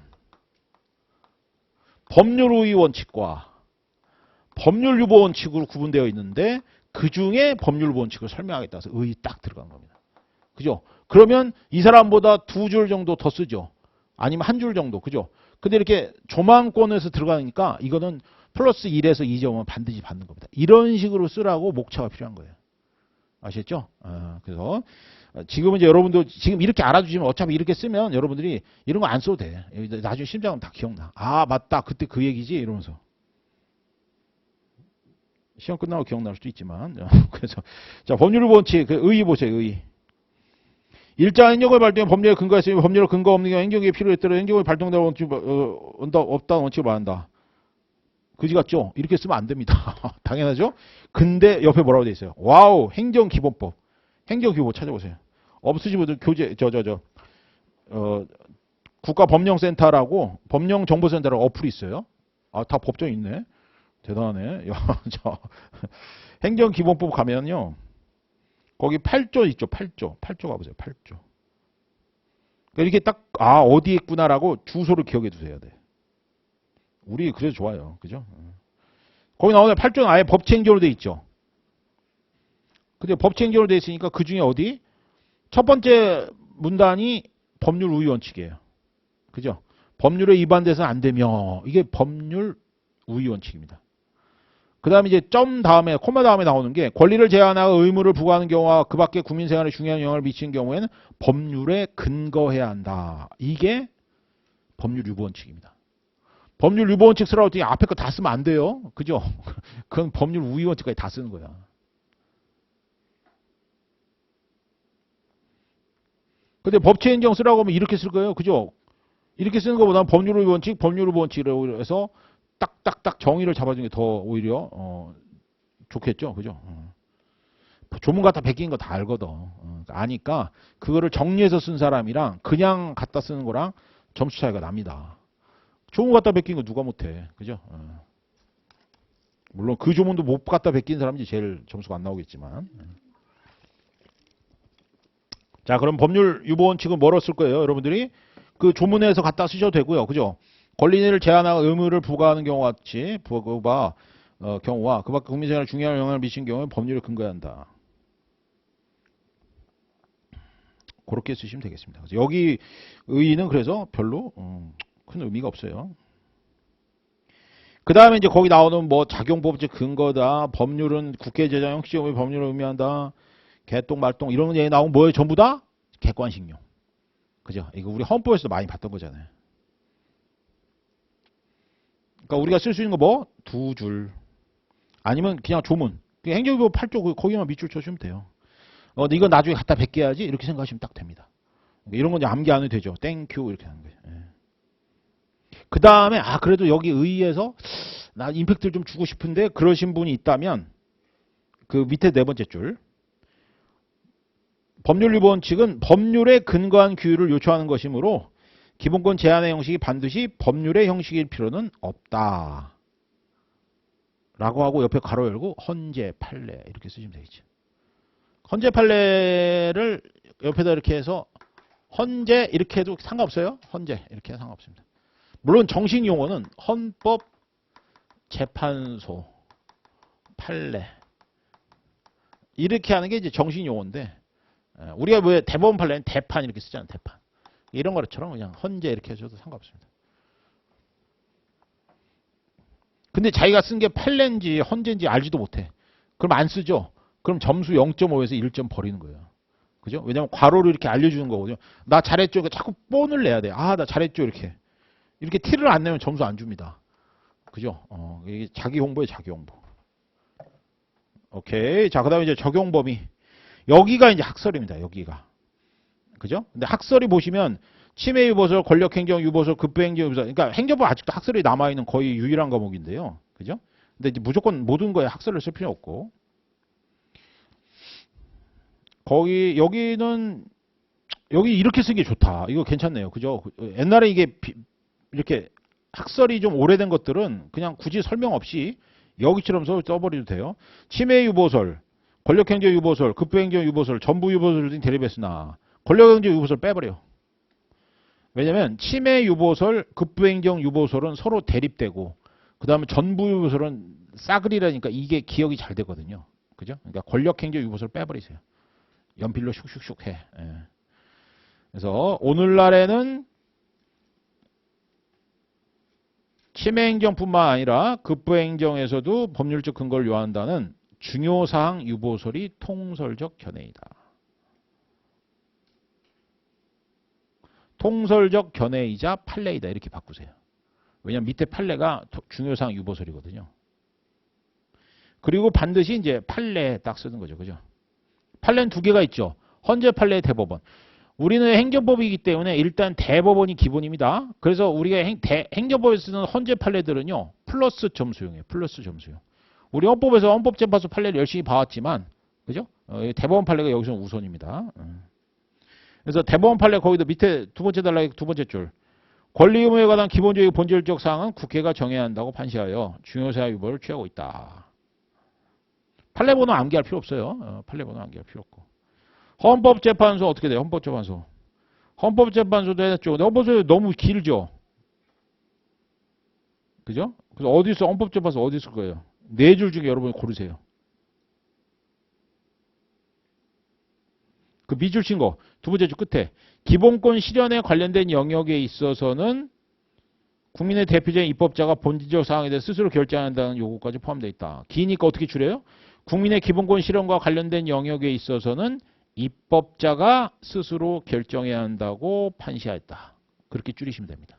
법률의의 원칙과 법률유보 원칙으로 구분되어 있는데 그 중에 법률유보 원칙을 설명하겠다 해서 의의 딱 들어간 겁니다. 그죠? 그러면 이 사람보다 2줄 정도 더 쓰죠. 아니면 1줄 정도. 그죠? 근데 이렇게 조망권에서 들어가니까 이거는 플러스 1에서 2점은 반드시 받는 겁니다. 이런 식으로 쓰라고 목차가 필요한 거예요. 아시겠죠? 그래서 지금은 이제 여러분도 지금 이렇게 알아주시면 어차피 이렇게 쓰면 여러분들이 이런 거 안 써도 돼. 나중에 심장은 다 기억나. 아, 맞다. 그때 그 얘기지? 이러면서. 시험 끝나고 기억날 수도 있지만. 그래서 자, 법률 원칙, 그 의의 보세요. 의의. 일정한 행정을 발동해 법률에 근거했으면 법률에 근거 없는 경우 행정에 필요에 따라 행정을 발동되는 원칙, 없다는 원칙을 말한다. 그지 같죠? 이렇게 쓰면 안 됩니다. 당연하죠? 근데 옆에 뭐라고 돼 있어요? 와우, 행정기본법. 행정기본 찾아보세요. 없으시면 교재, 국가법령센터라고, 법령정보센터라고 어플이 있어요. 아, 다 법정 있네. 대단하네. 행정기본법 가면요. 거기 8조 있죠. 8조. 8조 가보세요. 8조. 이렇게 딱, 아, 어디에 있구나라고 주소를 기억해 두셔야 돼. 우리 그래서 좋아요. 그죠? 거기 나오는 8조는 아예 법치행정으로 돼 있죠. 근데 법치행정으로 돼 있으니까 그 중에 어디? 첫 번째 문단이 법률 우위 원칙이에요. 그죠? 법률에 위반돼서는 안 되며, 이게 법률 우위 원칙입니다. 그 다음에 이제 점 다음에, 코마 다음에 나오는 게 권리를 제한하고 의무를 부과하는 경우와 그 밖에 국민 생활에 중요한 영향을 미치는 경우에는 법률에 근거해야 한다. 이게 법률 유보 원칙입니다. 법률 유보 원칙 쓰라고 했더니 앞에 거 다 쓰면 안 돼요. 그죠? 그건 법률 우위 원칙까지 다 쓰는 거야. 근데 법치행정 쓰라고 하면 이렇게 쓸 거예요. 그죠? 이렇게 쓰는 것보다는 법률 우위 원칙, 법률 유보 원칙이라고 해서 딱딱딱 정의를 잡아주는 게 더 오히려 좋겠죠. 그죠? 조문 갖다 베낀 거 다 알거든. 아니까 그거를 정리해서 쓴 사람이랑 그냥 갖다 쓰는 거랑 점수 차이가 납니다. 조문 갖다 베낀 거 누가 못해. 그죠? 물론 그 조문도 못 갖다 베낀 사람이 제일 점수가 안 나오겠지만. 자, 그럼 법률 유보 원칙은 뭐로 쓸 거예요? 여러분들이 그 조문에서 갖다 쓰셔도 되고요. 그죠? 권리를 제한하고 의무를 부과하는 경우와 같이 경우와 그 밖에 국민생활에 중요한 영향을 미치는 경우에 법률에 근거해야 한다. 그렇게 쓰시면 되겠습니다. 그래서 여기 의의는 그래서 별로 큰 의미가 없어요. 그 다음에 이제 거기 나오는 뭐 작용법적 근거다, 법률은 국회 제정 형식적인 법률을 의미한다, 개똥 말똥 이런 얘기 나오면 뭐예요? 전부 다 객관식용. 그죠? 이거 우리 헌법에서도 많이 봤던 거잖아요. 그러니까 우리가 쓸 수 있는 거 뭐? 2줄. 아니면 그냥 조문. 행정기본 8조 거기만 밑줄 쳐주면 돼요. 근데 이건 나중에 갖다 베껴야지 이렇게 생각하시면 딱 됩니다. 이런 건 이제 암기 안 해도 되죠. 땡큐 이렇게 하는 거예요. 예. 그 다음에 그래도 여기 의의에서 나 임팩트를 좀 주고 싶은데 그러신 분이 있다면 그 밑에 네 번째 줄 법률 유보 원칙은 법률에 근거한 규율을 요청하는 것이므로 기본권 제한의 형식이 반드시 법률의 형식일 필요는 없다. 라고 하고 옆에 가로 열고 헌재 판례 이렇게 쓰시면 되겠죠. 헌재 판례를 옆에다 이렇게 해서 헌재 이렇게 해도 상관없어요. 헌재 이렇게 해도 상관없습니다. 물론 정식 용어는 헌법 재판소 판례 이렇게 하는 게 이제 정식 용어인데 우리가 왜 대법원 판례는 대판 이렇게 쓰잖아요. 대판. 이런 것처럼 그냥 헌재 이렇게 해줘도 상관없습니다. 근데 자기가 쓴 게 판례인지 헌재인지 알지도 못해. 그럼 안 쓰죠. 그럼 점수 0.5에서 1점 버리는 거예요. 그죠? 왜냐면 괄호를 이렇게 알려주는 거거든요. 나 잘했죠. 그러니까 자꾸 뻔을 내야 돼. 나 잘했죠. 이렇게. 이렇게 티를 안 내면 점수 안 줍니다. 그죠? 이게 자기 홍보에 자기 홍보. 오케이. 자, 그 다음에 이제 적용 범위. 여기가 이제 학설입니다. 여기가. 그죠? 근데 학설이 보시면 침해 유보설, 권력행정 유보설, 급부행정 유보설. 그러니까 행정법 아직도 학설이 남아있는 거의 유일한 과목인데요. 그죠? 근데 이제 무조건 모든 거에 학설을 쓸 필요 없고. 여기는 여기 이렇게 쓰는 게 좋다. 이거 괜찮네요. 그죠? 옛날에 이게 이렇게 학설이 좀 오래된 것들은 그냥 굳이 설명 없이 여기처럼 써버려도 돼요. 침해 유보설, 권력행정 유보설, 급부행정 유보설, 전부 유보설 등 대립했으나 권력행정 유보설 빼버려. 왜냐면 침해 유보설, 급부행정 유보설은 서로 대립되고 그 다음에 전부 유보설은 싸그리라니까 이게 기억이 잘 되거든요. 그죠? 그러니까 권력행정 유보설 빼버리세요. 연필로 슉슉슉 해. 예. 그래서 오늘날에는 침해행정뿐만 아니라 급부행정에서도 법률적 근거를 요한다는 중요사항 유보설이 통설적 견해이다. 통설적 견해이자 판례이다. 이렇게 바꾸세요. 왜냐하면 밑에 판례가 중요사항 유보설이거든요. 그리고 반드시 이제 판례에 딱 쓰는 거죠. 그죠? 판례는 두 개가 있죠. 헌재 판례, 대법원. 우리는 행정법이기 때문에 일단 대법원이 기본입니다. 그래서 우리가 행정법에 쓰는 헌재 판례들은요. 플러스 점수용이에요. 플러스 점수용. 우리 헌법에서 헌법재판소 판례를 열심히 봐왔지만 그죠? 대법원 판례가 여기서 우선입니다. 그래서 대법원 판례 거기도 밑에 두 번째 단락의 두 번째 줄. 권리 의무에 관한 기본적이고 본질적 사항은 국회가 정해야 한다고 판시하여 중요사항 유보를 취하고 있다. 판례 번호 암기할 필요 없어요. 판례 번호 암기할 필요 없고. 헌법재판소 어떻게 돼요? 헌법재판소. 헌법재판소도 했죠. 근데 헌법재판소 너무 길죠? 그죠? 그래서 어디 있어? 헌법재판소 어디 있을 거예요? 네 줄 중에 여러분이 고르세요. 그 밑줄 친 거. 두 번째 줄 끝에. 기본권 실현에 관련된 영역에 있어서는 국민의 대표적인 입법자가 본질적 사항에 대해 스스로 결정한다는 요구까지 포함되어 있다. 기니까 어떻게 줄여요? 국민의 기본권 실현과 관련된 영역에 있어서는 입법자가 스스로 결정해야 한다고 판시하였다. 그렇게 줄이시면 됩니다.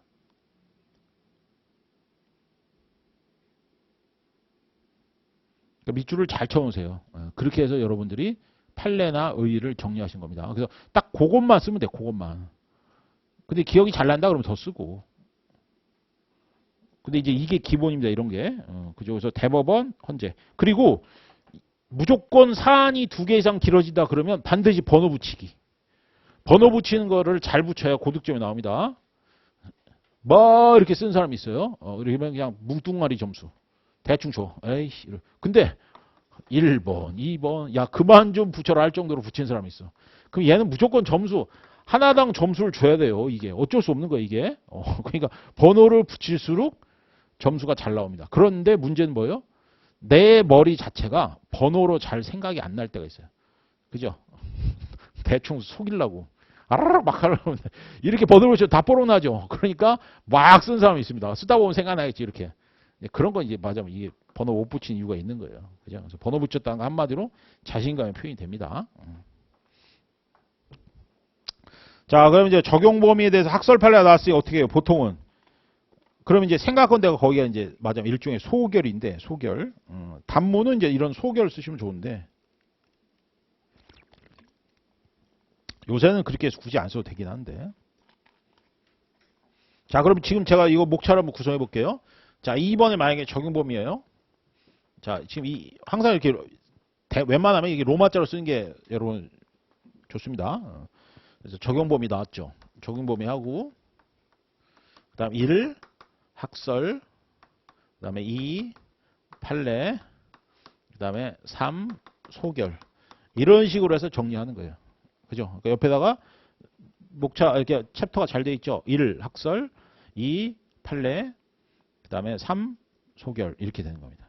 그러니까 밑줄을 잘 쳐놓으세요. 그렇게 해서 여러분들이 판례나 의의를 정리하신 겁니다. 그래서 딱 그것만 쓰면 돼. 그것만. 근데 기억이 잘 난다 그러면 더 쓰고. 근데 이제 이게 기본입니다. 이런 게. 그죠? 그래서 대법원, 헌재. 그리고 무조건 사안이 두 개 이상 길어지다 그러면 반드시 번호 붙이기. 번호 붙이는 거를 잘 붙여야 고득점이 나옵니다. 뭐 이렇게 쓴 사람이 있어요. 이러면 그냥 뭉뚱아리 점수. 대충 줘. 에이씨. 근데 1번, 2번, 야 그만 좀 붙여라 할 정도로 붙인 사람이 있어. 그럼 얘는 무조건 점수 하나당 점수를 줘야 돼요. 이게 어쩔 수 없는 거야 이게. 그러니까 번호를 붙일수록 점수가 잘 나옵니다. 그런데 문제는 뭐예요? 내 머리 자체가 번호로 잘 생각이 안 날 때가 있어요. 그죠? 대충 속이려고. 아라락 막 하려고. 이렇게 번호를 붙여 다 뽀록나죠. 그러니까 막 쓴 사람이 있습니다. 쓰다 보면 생각나겠지 이렇게. 그런 건 이제 맞아요. 이게 번호 못 붙인 이유가 있는 거예요. 그죠? 그래서 번호 붙였다는 거 한마디로 자신감의 표현이 됩니다. 자, 그럼 이제 적용 범위에 대해서 학설 판례가 나왔으니 어떻게 해요? 보통은. 그러면 이제 생각건대가 거기가 이제 맞아요. 일종의 소결인데, 소결. 단모는 이제 이런 소결을 쓰시면 좋은데, 요새는 그렇게 굳이 안 써도 되긴 한데. 자, 그럼 지금 제가 이거 목차를 한번 구성해 볼게요. 자, 2번에 만약에 적용 범위예요. 자, 지금 항상 이렇게 웬만하면 이게 로마자로 쓰는 게 여러분 좋습니다. 그래서 적용 범위 나왔죠. 적용 범위 하고, 그 다음 1, 학설, 그 다음에 2, 판례, 그 다음에 3, 소결. 이런 식으로 해서 정리하는 거예요. 그죠? 그러니까 옆에다가 목차, 이렇게 챕터가 잘 돼 있죠. 1, 학설, 2, 판례, 그 다음에 3, 소결. 이렇게 되는 겁니다.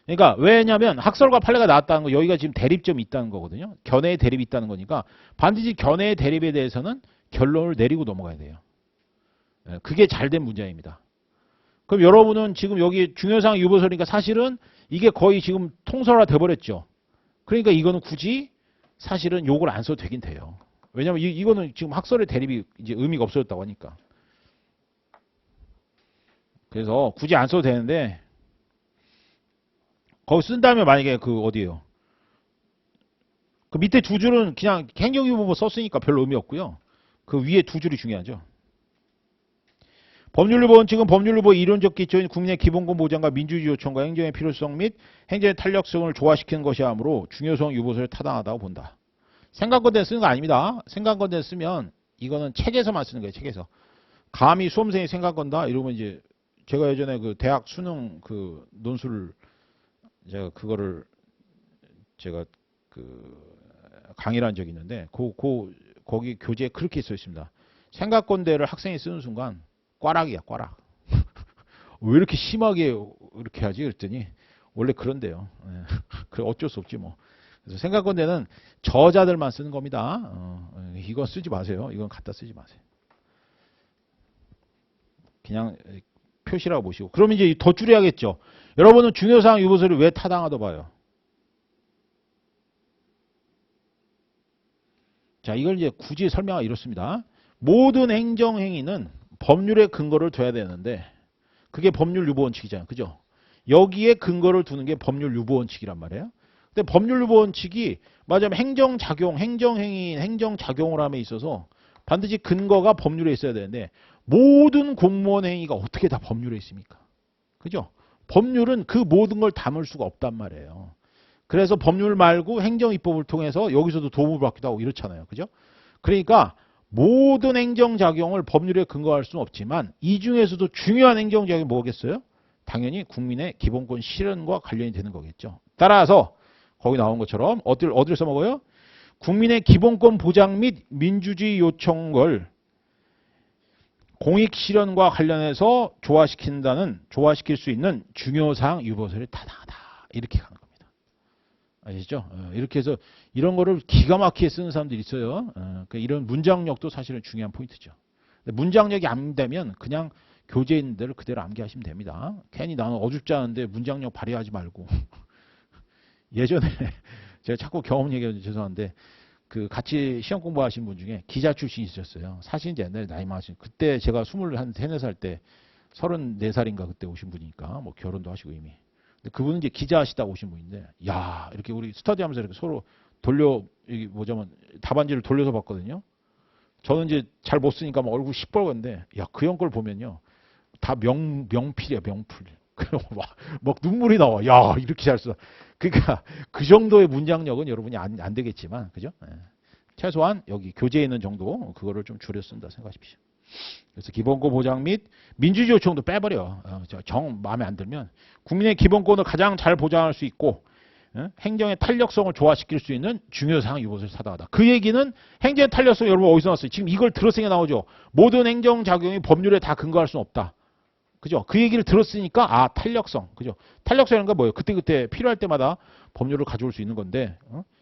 그러니까 왜냐면 학설과 판례가 나왔다는 거 여기가 지금 대립점이 있다는 거거든요. 견해의 대립이 있다는 거니까 반드시 견해의 대립에 대해서는 결론을 내리고 넘어가야 돼요. 그게 잘된 문장입니다. 그럼 여러분은 지금 여기 중요사항 유보설이니까 사실은 이게 거의 지금 통설화 돼버렸죠. 그러니까 이거는 굳이 사실은 욕을 안 써도 되긴 돼요. 왜냐면 이거는 지금 학설의 대립이 이제 의미가 없어졌다고 하니까. 그래서 굳이 안 써도 되는데 거기 쓴 다음에 만약에 그 어디에요? 그 밑에 두 줄은 그냥 행정유보법 썼으니까 별로 의미 없고요. 그 위에 두 줄이 중요하죠. 법률유보 원칙은 법률유보의 이론적 기초인 국민의 기본권 보장과 민주주의 요청과 행정의 필요성 및 행정의 탄력성을 조화시키는 것이 하므로 중요성 유보설에 타당하다고 본다. 생각건대 쓰는 거 아닙니다. 생각건대 쓰면 이거는 책에서만 쓰는 거예요. 책에서. 감히 수험생이 생각건다 이러면 이제 제가 예전에 그 대학 수능 그 논술을 제가 그거를 제가 그 강의를 한 적이 있는데 거기 교재에 그렇게 써 있습니다. 생각건대를 학생이 쓰는 순간 꽈락이야, 꽈락. 왜 이렇게 심하게 이렇게 하지? 그랬더니 원래 그런데요. 그래 어쩔 수 없지 뭐. 그래서 생각건대는 저자들만 쓰는 겁니다. 이건 쓰지 마세요. 이건 갖다 쓰지 마세요. 그냥 표시라고 보시고. 그러면 이제 더 줄여야겠죠. 여러분은 중요사항 유보서를 왜 타당하다 봐요? 자, 이걸 이제 굳이 설명하기 이렇습니다. 모든 행정행위는 법률의 근거를 둬야 되는데 그게 법률 유보 원칙이잖아요. 그죠? 여기에 근거를 두는 게 법률 유보 원칙이란 말이에요. 근데 법률 유보 원칙이 맞으면 행정작용, 행정행위, 행정작용을 함에 있어서 반드시 근거가 법률에 있어야 되는데 모든 공무원 행위가 어떻게 다 법률에 있습니까? 그죠? 법률은 그 모든 걸 담을 수가 없단 말이에요. 그래서 법률 말고 행정입법을 통해서 여기서도 도움을 받기도 하고 이렇잖아요. 그죠? 그러니까 모든 행정작용을 법률에 근거할 수는 없지만 이 중에서도 중요한 행정작용이 뭐겠어요? 당연히 국민의 기본권 실현과 관련이 되는 거겠죠. 따라서 거기 나온 것처럼 어디를 써먹어요? 국민의 기본권 보장 및 민주주의 요청을 공익 실현과 관련해서 조화시킬 수 있는 중요사항 유보서를 타당하다. 이렇게 가는 겁니다. 아시죠? 이렇게 해서 이런 거를 기가 막히게 쓰는 사람들이 있어요. 그러니까 이런 문장력도 사실은 중요한 포인트죠. 문장력이 안 되면 그냥 교재에 있는 대로 그대로 암기하시면 됩니다. 괜히 나는 어줍지 않은데 문장력 발휘하지 말고. 예전에 제가 자꾸 경험 얘기해서 죄송한데 그 같이 시험 공부하신 분 중에 기자 출신이 있었어요. 사실 이제 옛날에 나이 많으신 그때 제가 24살 때 34살인가 그때 오신 분이니까 뭐 결혼도 하시고 이미. 근데 그분은 이제 기자 하시다 오신 분인데 야 이렇게 우리 스터디하면서 이렇게 서로 이게 뭐냐면 답안지를 돌려서 봤거든요. 저는 이제 잘 못 쓰니까 막 얼굴 시뻘건데 야 그 형 걸 보면요 다 명필이야 명필. 그럼 막 눈물이 나와. 야 이렇게 잘 써. 그러니까 그 정도의 문장력은 여러분이 안 되겠지만 그죠? 최소한 여기 교재에 있는 정도 그거를 좀 줄여 쓴다 생각하십시오. 그래서 기본권 보장 및 민주주의 요청도 빼버려. 정 마음에 안 들면 국민의 기본권을 가장 잘 보장할 수 있고 행정의 탄력성을 조화시킬 수 있는 중요사항 유보서를 타당하다. 그 얘기는 행정의 탄력성 여러분 어디서 나왔어요? 지금 이걸 들었으니까 나오죠. 모든 행정작용이 법률에 다 근거할 수는 없다. 그죠? 그 얘기를 들었으니까 탄력성. 그죠? 탄력성이라는 건 뭐예요? 그때그때 필요할 때마다 법률을 가져올 수 있는 건데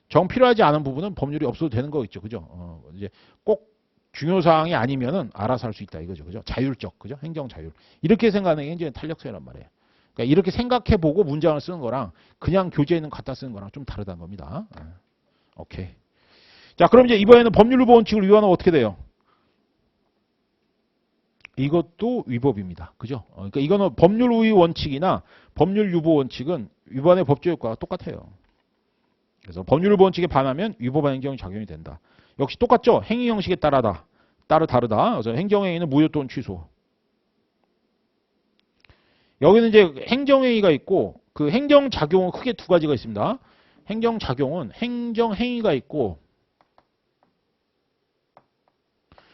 정 필요하지 않은 부분은 법률이 없어도 되는 거 있죠. 그죠? 이제 꼭 중요 사항이 아니면은 알아서 할 수 있다 이거죠. 그죠? 자율적. 그죠? 행정 자율. 이렇게 생각하는 게 행정의 탄력성이란 말이에요. 그러니까 이렇게 생각해 보고 문장을 쓰는 거랑 그냥 교재에 있는 갖다 쓰는 거랑 좀 다르다는 겁니다. 오케이. 자, 그럼 이제 이번에는 법률 유보 원칙을 위반하면 어떻게 돼요? 이것도 위법입니다. 그죠? 그러니까 이거는 법률 우위 원칙이나 법률 유보 원칙은 위반의 법적 효과가 똑같아요. 그래서 법률 유보 원칙에 반하면 위법한 행정이 작용이 된다. 역시 똑같죠? 행위 형식에 다르다. 그래서 행정행위는 무효 또는 취소. 여기는 이제 행정행위가 있고 그 행정작용은 크게 두 가지가 있습니다. 행정작용은 행정행위가 있고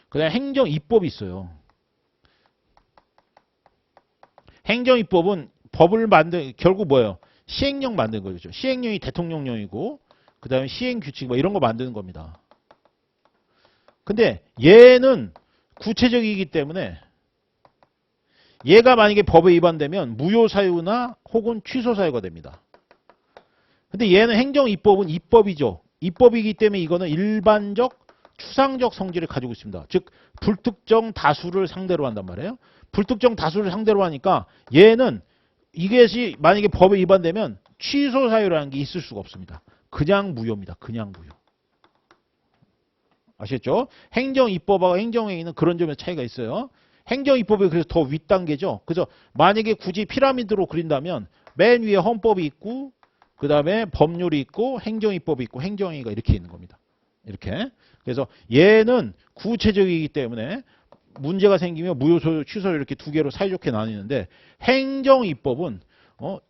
그다음에 행정입법이 있어요. 행정입법은 법을 결국 뭐예요? 시행령 만드는 거죠. 시행령이 대통령령이고 그 다음에 시행규칙 뭐 이런 거 만드는 겁니다. 근데 얘는 구체적이기 때문에 얘가 만약에 법에 위반되면 무효사유나 혹은 취소사유가 됩니다. 근데 얘는 행정입법은 입법이죠. 입법이기 때문에 이거는 일반적 추상적 성질을 가지고 있습니다. 즉 불특정 다수를 상대로 한단 말이에요. 불특정 다수를 상대로 하니까 얘는 이것이 만약에 법에 위반되면 취소 사유라는 게 있을 수가 없습니다. 그냥 무효입니다. 그냥 무효. 아시겠죠? 행정입법하고 행정행위는 그런 점에서 차이가 있어요. 행정입법이 그래서 더 윗단계죠. 그래서 만약에 굳이 피라미드로 그린다면 맨 위에 헌법이 있고 그 다음에 법률이 있고 행정입법이 있고 행정행위가 이렇게 있는 겁니다. 이렇게. 그래서 얘는 구체적이기 때문에 문제가 생기면 무효, 취소 이렇게 두 개로 사이좋게 나뉘는데 행정입법은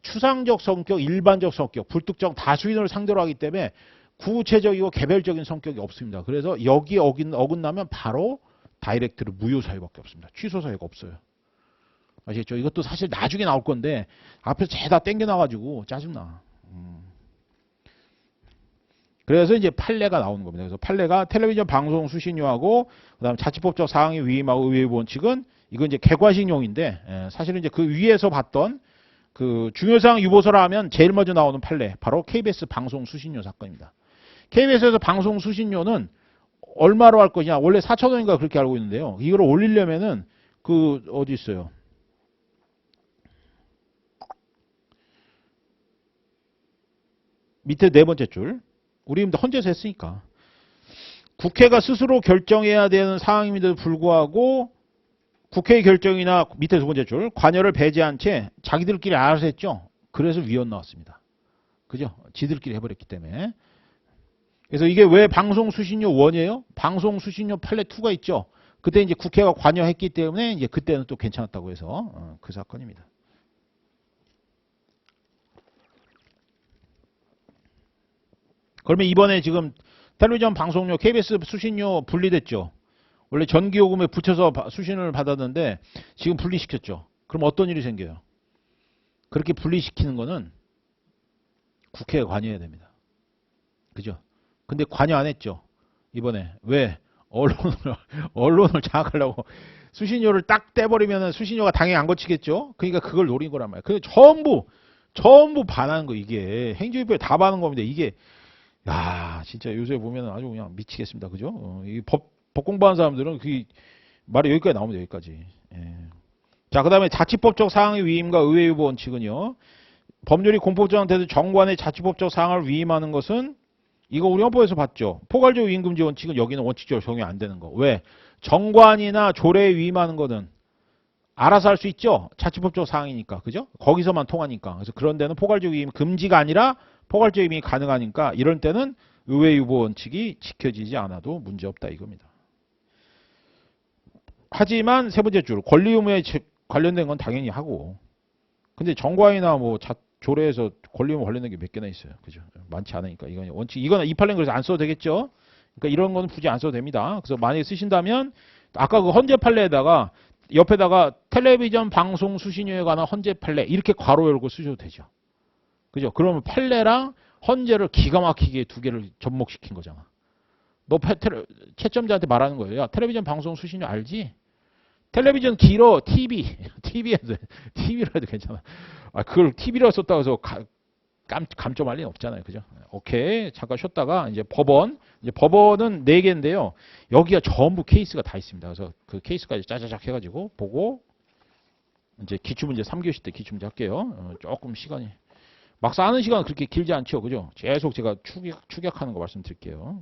추상적 성격, 일반적 성격, 불특정 다수인을 상대로 하기 때문에 구체적이고 개별적인 성격이 없습니다. 그래서 여기 어긋나면 바로 다이렉트로 무효 사유밖에 없습니다. 취소 사유가 없어요. 아시겠죠? 이것도 사실 나중에 나올 건데 앞에서 죄다 땡겨놔가지고 짜증나. 그래서 이제 판례가 나오는 겁니다. 그래서 판례가 텔레비전 방송 수신료하고 그다음 자치법적 사항의 위임하고 의외의 원칙은 이건 이제 객관식용인데 사실은 이제 그 위에서 봤던 그 중요사항 유보서라 하면 제일 먼저 나오는 판례 바로 KBS 방송 수신료 사건입니다. KBS에서 방송 수신료는 얼마로 할 거냐? 원래 4,000원인가 그렇게 알고 있는데요. 이걸 올리려면은 그 어디 있어요? 밑에 네 번째 줄. 우리 헌재에서 했으니까. 국회가 스스로 결정해야 되는 사항임에도 불구하고 국회의 결정이나 밑에 두 번째 줄 관여를 배제한 채 자기들끼리 알아서 했죠. 그래서 위헌 나왔습니다. 그죠? 지들끼리 해버렸기 때문에. 그래서 이게 왜 방송 수신료 1이에요? 방송 수신료 판례 2가 있죠. 그때 이제 국회가 관여했기 때문에 이제 그때는 또 괜찮았다고 해서 그 사건입니다. 그러면 이번에 지금 텔레비전 방송료 KBS 수신료 분리됐죠. 원래 전기요금에 붙여서 수신을 받았는데 지금 분리시켰죠. 그럼 어떤 일이 생겨요? 그렇게 분리시키는 거는 국회에 관여해야 됩니다. 그죠? 근데 관여 안 했죠. 이번에. 왜? 언론을 장악하려고 수신료를 딱 떼버리면 수신료가 당연히 안 거치겠죠. 그러니까 그걸 노린 거란 말이에요. 그 전부 반하는 거 이게 행정위법에 다 반하는 겁니다. 이게 야 진짜 요새 보면 아주 그냥 미치겠습니다. 그죠? 이 법 공부하는 사람들은 그 말이 여기까지 나옵니다. 여기까지. 예. 자, 그 다음에 자치법적 사항의 위임과 의외의 원칙은요. 법률이 공법정한테도 정관의 자치법적 사항을 위임하는 것은 이거 우리 헌법에서 봤죠. 포괄적 위임금지 원칙은 여기는 원칙적으로 적용이 안 되는 거. 왜? 정관이나 조례에 위임하는 거는 알아서 할 수 있죠. 자치법적 사항이니까. 그죠? 거기서만 통하니까. 그래서 그런 데는 포괄적 위임 금지가 아니라 포괄적 위임이 가능하니까 이런 때는 의회 유보 원칙이 지켜지지 않아도 문제없다 이겁니다. 하지만 세 번째 줄 권리 의무에 관련된 건 당연히 하고 근데 정관이나 뭐 조례에서 권리 의무 관련된 게 몇 개나 있어요. 그죠? 많지 않으니까 이건 원칙 이거는 이 판례는 그래서 안 써도 되겠죠. 그러니까 이런 거는 굳이 안 써도 됩니다. 그래서 만약에 쓰신다면 아까 그 헌재 판례에다가 옆에다가 텔레비전 방송 수신료에 관한 헌재 판례 이렇게 괄호 열고 쓰셔도 되죠. 그죠? 그러면 판례랑 헌재를 기가 막히게 두 개를 접목시킨 거잖아. 너 채점자한테 말하는 거예요. 야, 텔레비전 방송 수신료 알지? 텔레비전 길어. TV라도 괜찮아. 아, 그걸 TV라고 썼다고 해서 감점할 리는 없잖아요. 그죠? 오케이. 잠깐 쉬었다가 이제 법원은 4개인데요. 여기가 전부 케이스가 다 있습니다. 그래서 그 케이스까지 짜자작 해가지고 보고 이제 기출문제 3교시 때 기출문제 할게요. 조금 시간이 막상 하는 시간은 그렇게 길지 않죠. 그죠? 계속 제가 추격하는 거 말씀드릴게요.